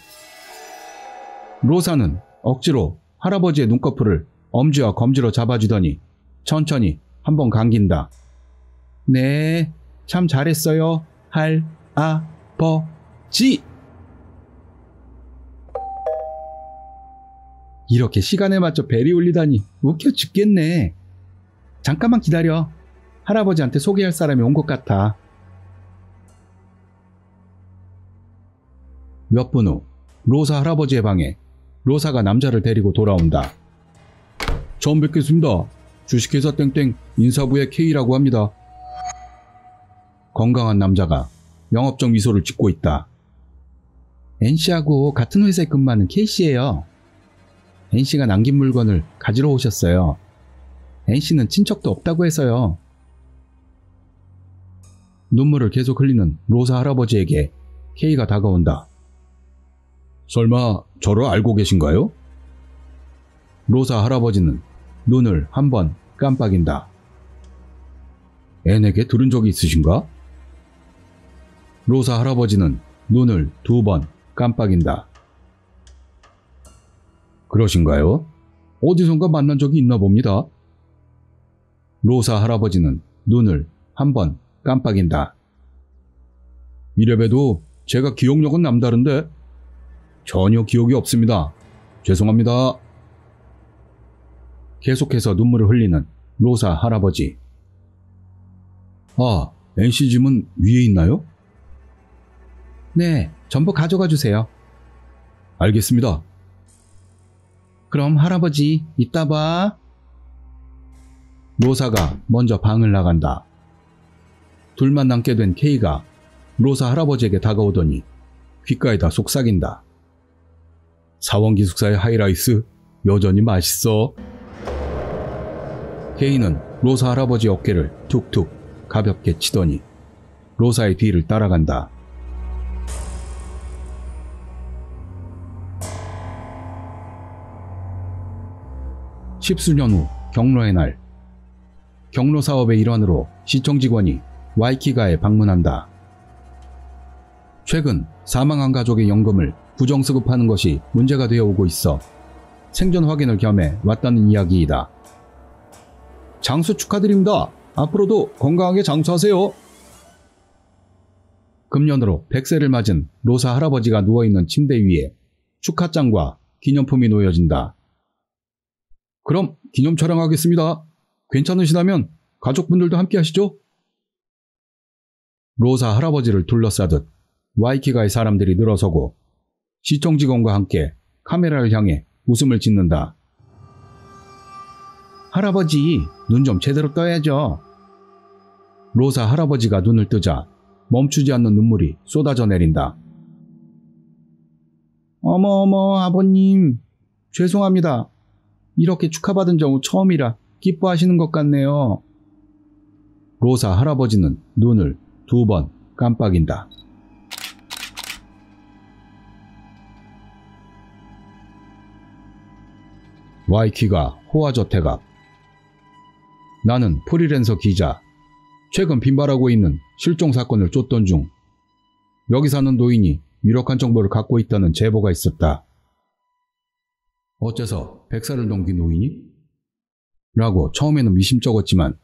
로사는 억지로 할아버지의 눈꺼풀을 엄지와 검지로 잡아주더니 천천히 한 번 감긴다. 네, 참 잘했어요. 할아버지. 이렇게 시간에 맞춰 벨이 울리다니 웃겨 죽겠네. 잠깐만 기다려. 할아버지한테 소개할 사람이 온 것 같아. 몇 분 후 로사 할아버지의 방에 로사가 남자를 데리고 돌아온다. 처음 뵙겠습니다. 주식회사 땡땡 인사부의 K라고 합니다. 건강한 남자가 영업적 미소를 짓고 있다. NC하고 같은 회사에 근무하는 K씨예요. NC가 남긴 물건을 가지러 오셨어요. NC는 친척도 없다고 해서요. 눈물을 계속 흘리는 로사 할아버지에게 K가 다가온다. 설마 저를 알고 계신가요? 로사 할아버지는 눈을 한 번 깜빡인다. N에게 들은 적이 있으신가? 로사 할아버지는 눈을 2번 깜빡인다. 그러신가요? 어디선가 만난 적이 있나 봅니다. 로사 할아버지는 눈을 한 번 깜빡인다. 이래봬도 제가 기억력은 남다른데 전혀 기억이 없습니다. 죄송합니다. 계속해서 눈물을 흘리는 로사 할아버지. 아, NC짐은 위에 있나요? 네, 전부 가져가 주세요. 알겠습니다. 그럼 할아버지, 이따 봐. 로사가 먼저 방을 나간다. 둘만 남게 된 K가 로사 할아버지에게 다가오더니 귓가에다 속삭인다. 사원기숙사의 하이라이스 여전히 맛있어. K는 로사 할아버지 어깨를 툭툭 가볍게 치더니 로사의 뒤를 따라간다. 십수년 후 경로의 날. 경로 사업의 일환으로 시청 직원이 와이키가에 방문한다. 최근 사망한 가족의 연금을 부정수급하는 것이 문제가 되어 오고 있어 생존 확인을 겸해 왔다는 이야기이다. 장수 축하드립니다. 앞으로도 건강하게 장수하세요. 금년으로 100세를 맞은 로사 할아버지가 누워있는 침대 위에 축하장과 기념품이 놓여진다. 그럼 기념 촬영하겠습니다. 괜찮으시다면 가족분들도 함께 하시죠? 로사 할아버지를 둘러싸듯 와이키가의 사람들이 늘어서고 시청 직원과 함께 카메라를 향해 웃음을 짓는다. 할아버지, 눈 좀 제대로 떠야죠. 로사 할아버지가 눈을 뜨자 멈추지 않는 눈물이 쏟아져 내린다. 어머, 아버님. 죄송합니다. 이렇게 축하받은 경우 처음이라 기뻐하시는 것 같네요. 로사 할아버지는 눈을 2번 깜빡인다. 와이키가 호화저택 앞. 나는 프리랜서 기자. 최근 빈발하고 있는 실종 사건을 쫓던 중 여기 사는 노인이 유력한 정보를 갖고 있다는 제보가 있었다. 어째서 100살을 넘긴 노인이? 라고 처음에는 미심쩍었지만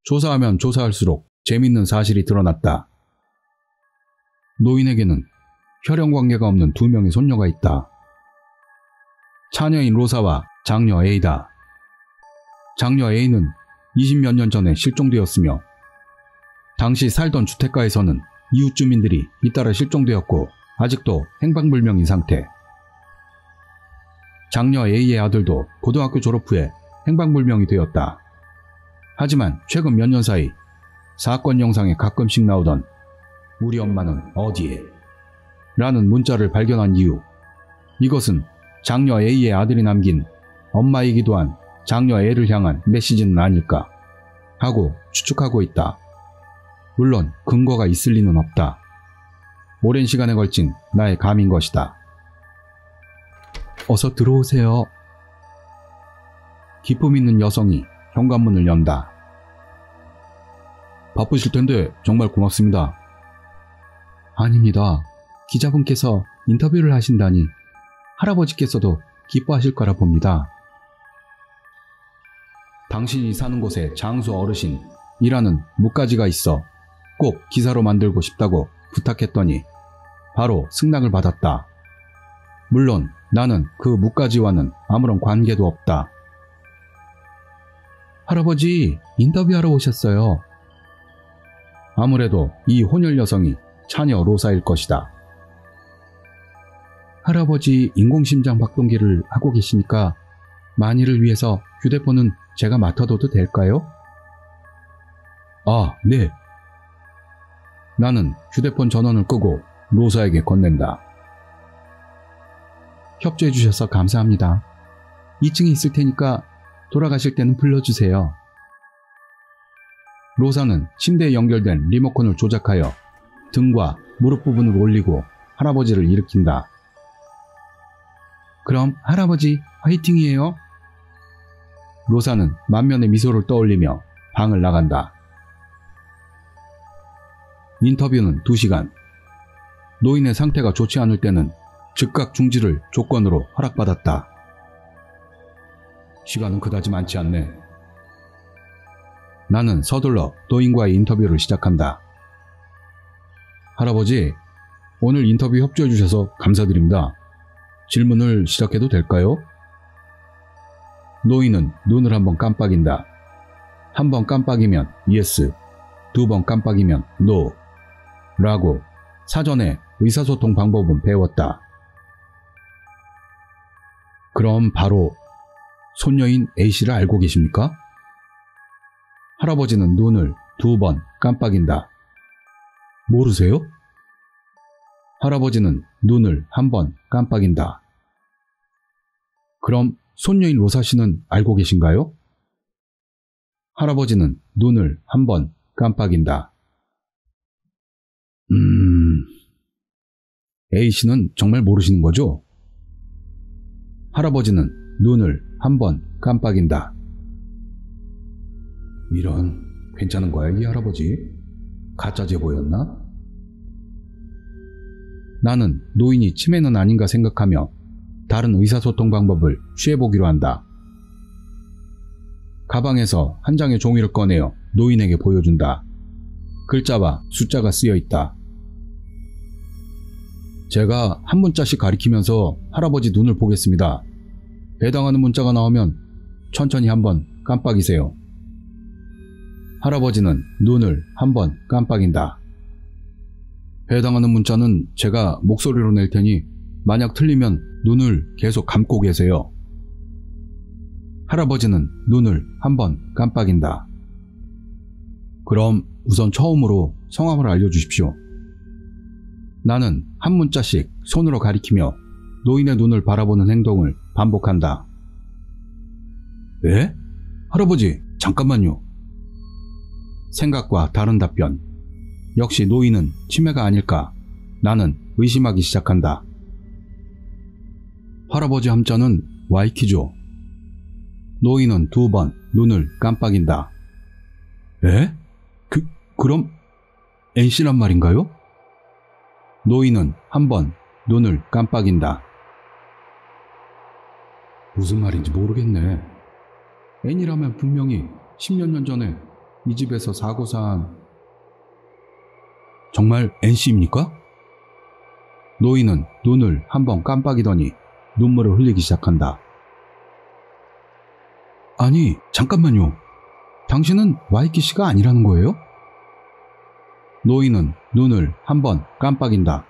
조사하면 조사할수록 재밌는 사실이 드러났다. 노인에게는 혈연관계가 없는 2명의 손녀가 있다. 차녀인 로사와 장녀 A다. 장녀 A는 20몇 년 전에 실종되었으며 당시 살던 주택가에서는 이웃 주민들이 잇따라 실종되었고 아직도 행방불명인 상태. 장녀 A의 아들도 고등학교 졸업 후에 행방불명이 되었다. 하지만 최근 몇 년 사이 사건 영상에 가끔씩 나오던 "우리 엄마는 어디에?" 라는 문자를 발견한 이후 이것은 장녀 A의 아들이 남긴 엄마이기도 한 장녀 A를 향한 메시지는 아닐까 하고 추측하고 있다. 물론 근거가 있을 리는 없다. 오랜 시간에 걸친 나의 감인 것이다. 어서 들어오세요. 기품 있는 여성이 현관문을 연다. 바쁘실 텐데 정말 고맙습니다. 아닙니다. 기자분께서 인터뷰를 하신다니 할아버지께서도 기뻐하실 거라 봅니다. 당신이 사는 곳에 장수 어르신이라는 묵가지가 있어 꼭 기사로 만들고 싶다고 부탁했더니 바로 승낙을 받았다. 물론 나는 그 묵가지와는 아무런 관계도 없다. 할아버지, 인터뷰하러 오셨어요. 아무래도 이 혼혈 여성이 차녀 로사일 것이다. 할아버지 인공심장 박동기를 하고 계시니까 만일을 위해서 휴대폰은 제가 맡아둬도 될까요? 아, 네. 나는 휴대폰 전원을 끄고 로사에게 건넨다. 협조해 주셔서 감사합니다. 2층에 있을 테니까 돌아가실 때는 불러주세요. 로사는 침대에 연결된 리모컨을 조작하여 등과 무릎 부분을 올리고 할아버지를 일으킨다. 그럼 할아버지 화이팅이에요. 로사는 만면의 미소를 떠올리며 방을 나간다. 인터뷰는 2시간. 노인의 상태가 좋지 않을 때는 즉각 중지를 조건으로 허락받았다. 시간은 그다지 많지 않네. 나는 서둘러 노인과의 인터뷰를 시작한다. 할아버지, 오늘 인터뷰 협조해 주셔서 감사드립니다. 질문을 시작해도 될까요? 노인은 눈을 한번 깜빡인다. 한 번 깜빡이면 yes, 2번 깜빡이면 no 라고 사전에 의사소통 방법은 배웠다. 그럼 바로 손녀인 A씨를 알고 계십니까? 할아버지는 눈을 2번 깜빡인다. 모르세요? 할아버지는 눈을 1번 깜빡인다. 그럼 손녀인 로사씨는 알고 계신가요? 할아버지는 눈을 1번 깜빡인다. A씨는 정말 모르시는 거죠? 할아버지는 눈을 1번 깜빡인다. 이런, 괜찮은 거야, 이 할아버지? 가짜 제보였나? 나는 노인이 치매는 아닌가 생각하며 다른 의사소통 방법을 취해보기로 한다. 가방에서 한 장의 종이를 꺼내어 노인에게 보여준다. 글자와 숫자가 쓰여 있다. 제가 한 문자씩 가리키면서 할아버지 눈을 보겠습니다. 해당하는 문자가 나오면 천천히 한번 깜빡이세요. 할아버지는 눈을 1번 깜빡인다. 해당하는 문자는 제가 목소리로 낼 테니 만약 틀리면 눈을 계속 감고 계세요. 할아버지는 눈을 1번 깜빡인다. 그럼 우선 처음으로 성함을 알려주십시오. 나는 한 문자씩 손으로 가리키며 노인의 눈을 바라보는 행동을 반복한다. 예? 할아버지, 잠깐만요. 생각과 다른 답변. 역시 노인은 치매가 아닐까 나는 의심하기 시작한다. 할아버지 함자는 Y키죠. 노인은 2번 눈을 깜빡인다. 에? 그럼 NC란 말인가요? 노인은 1번 눈을 깜빡인다. 무슨 말인지 모르겠네. N이라면 분명히 10몇 년 전에 이 집에서 사고산... 정말 NC입니까? 노인은 눈을 1번 깜빡이더니 눈물을 흘리기 시작한다. 아니, 잠깐만요. 당신은 Y키씨가 아니라는 거예요? 노인은 눈을 1번 깜빡인다.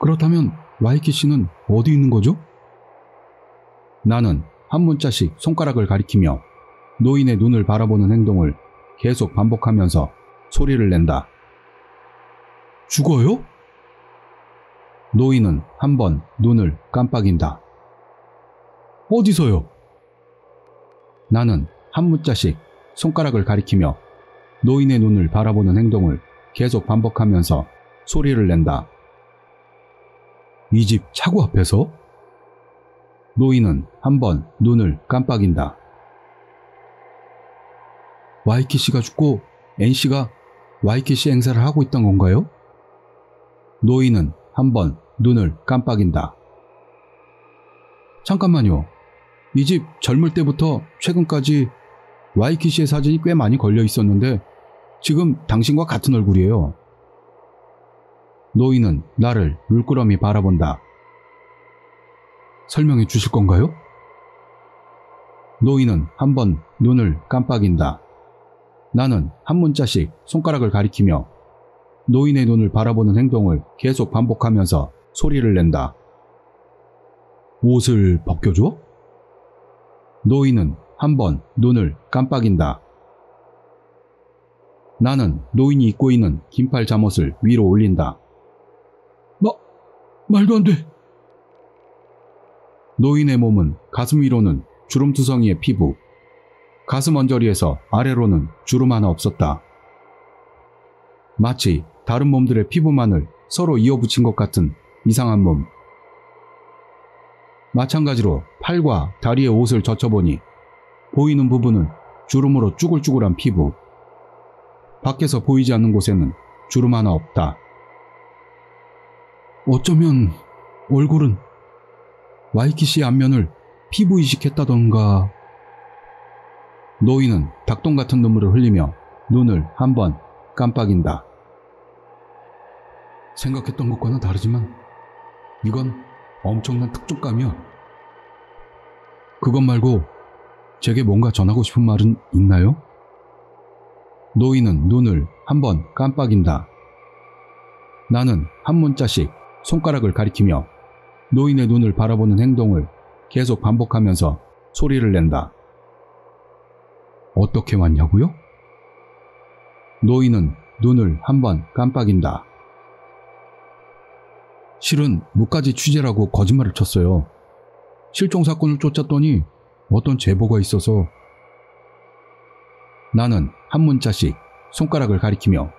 그렇다면 Y키씨는 어디 있는 거죠? 나는 한 문자씩 손가락을 가리키며 노인의 눈을 바라보는 행동을 계속 반복하면서 소리를 낸다. 죽어요? 노인은 1번 눈을 깜빡인다. 어디서요? 나는 한 문자씩 손가락을 가리키며 노인의 눈을 바라보는 행동을 계속 반복하면서 소리를 낸다. 이 집 차고 앞에서? 노인은 1번 눈을 깜빡인다. Y키씨가 죽고 NC가 Y키씨 행사를 하고 있던 건가요? 노인은 한 번 눈을 깜빡인다. 잠깐만요. 이 집 젊을 때부터 최근까지 와이키시의 사진이 꽤 많이 걸려 있었는데 지금 당신과 같은 얼굴이에요. 노인은 나를 물끄러미 바라본다. 설명해 주실 건가요? 노인은 한 번 눈을 깜빡인다. 나는 한 문자씩 손가락을 가리키며 노인의 눈을 바라보는 행동을 계속 반복하면서 소리를 낸다. 옷을 벗겨줘? 노인은 한 번 눈을 깜빡인다. 나는 노인이 입고 있는 긴팔 잠옷을 위로 올린다. 말도 안 돼. 노인의 몸은 가슴 위로는 주름투성이의 피부, 가슴 언저리에서 아래로는 주름 하나 없었다. 마치 다른 몸들의 피부만을 서로 이어붙인 것 같은 이상한 몸. 마찬가지로 팔과 다리의 옷을 젖혀보니 보이는 부분은 주름으로 쭈글쭈글한 피부, 밖에서 보이지 않는 곳에는 주름 하나 없다. 어쩌면 얼굴은 와이키시의 안면을 피부 이식했다던가. 노인은 닭똥 같은 눈물을 흘리며 눈을 한 번 깜빡인다. 생각했던 것과는 다르지만 이건 엄청난 특종감이야. 그것 말고 제게 뭔가 전하고 싶은 말은 있나요? 노인은 눈을 한 번 깜빡인다. 나는 한 문자씩 손가락을 가리키며 노인의 눈을 바라보는 행동을 계속 반복하면서 소리를 낸다. 어떻게 왔냐고요? 노인은 눈을 한 번 깜빡인다. 실은 뭇가지 취재라고 거짓말을 쳤어요. 실종 사건을 쫓았더니 어떤 제보가 있어서. 나는 한 문자씩 손가락을 가리키며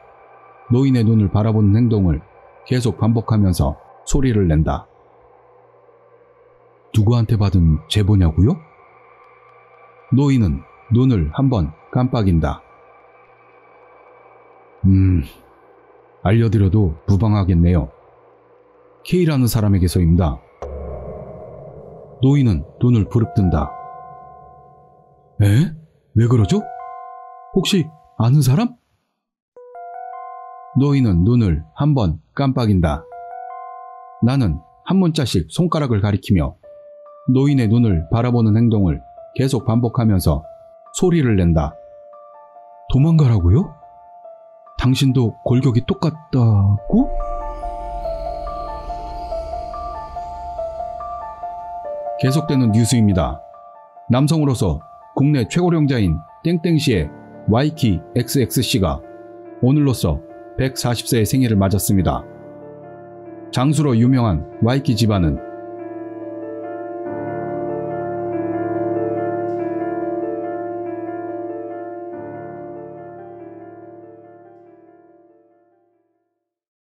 노인의 눈을 바라보는 행동을 계속 반복하면서 소리를 낸다. 누구한테 받은 제보냐고요? 노인은 눈을 한 번 깜빡인다. 알려드려도 무방하겠네요. K라는 사람에게서입니다. 노인은 눈을 부릅뜬다. 에? 왜 그러죠? 혹시 아는 사람? 노인은 눈을 한 번 깜빡인다. 나는 한 문자씩 손가락을 가리키며 노인의 눈을 바라보는 행동을 계속 반복하면서 소리를 낸다. 도망가라고요? 당신도 골격이 똑같다고? 계속되는 뉴스입니다. 남성으로서 국내 최고령자인 땡땡씨의 와이키 XX씨가 오늘로써 140세의 생일을 맞았습니다. 장수로 유명한 와이키 집안은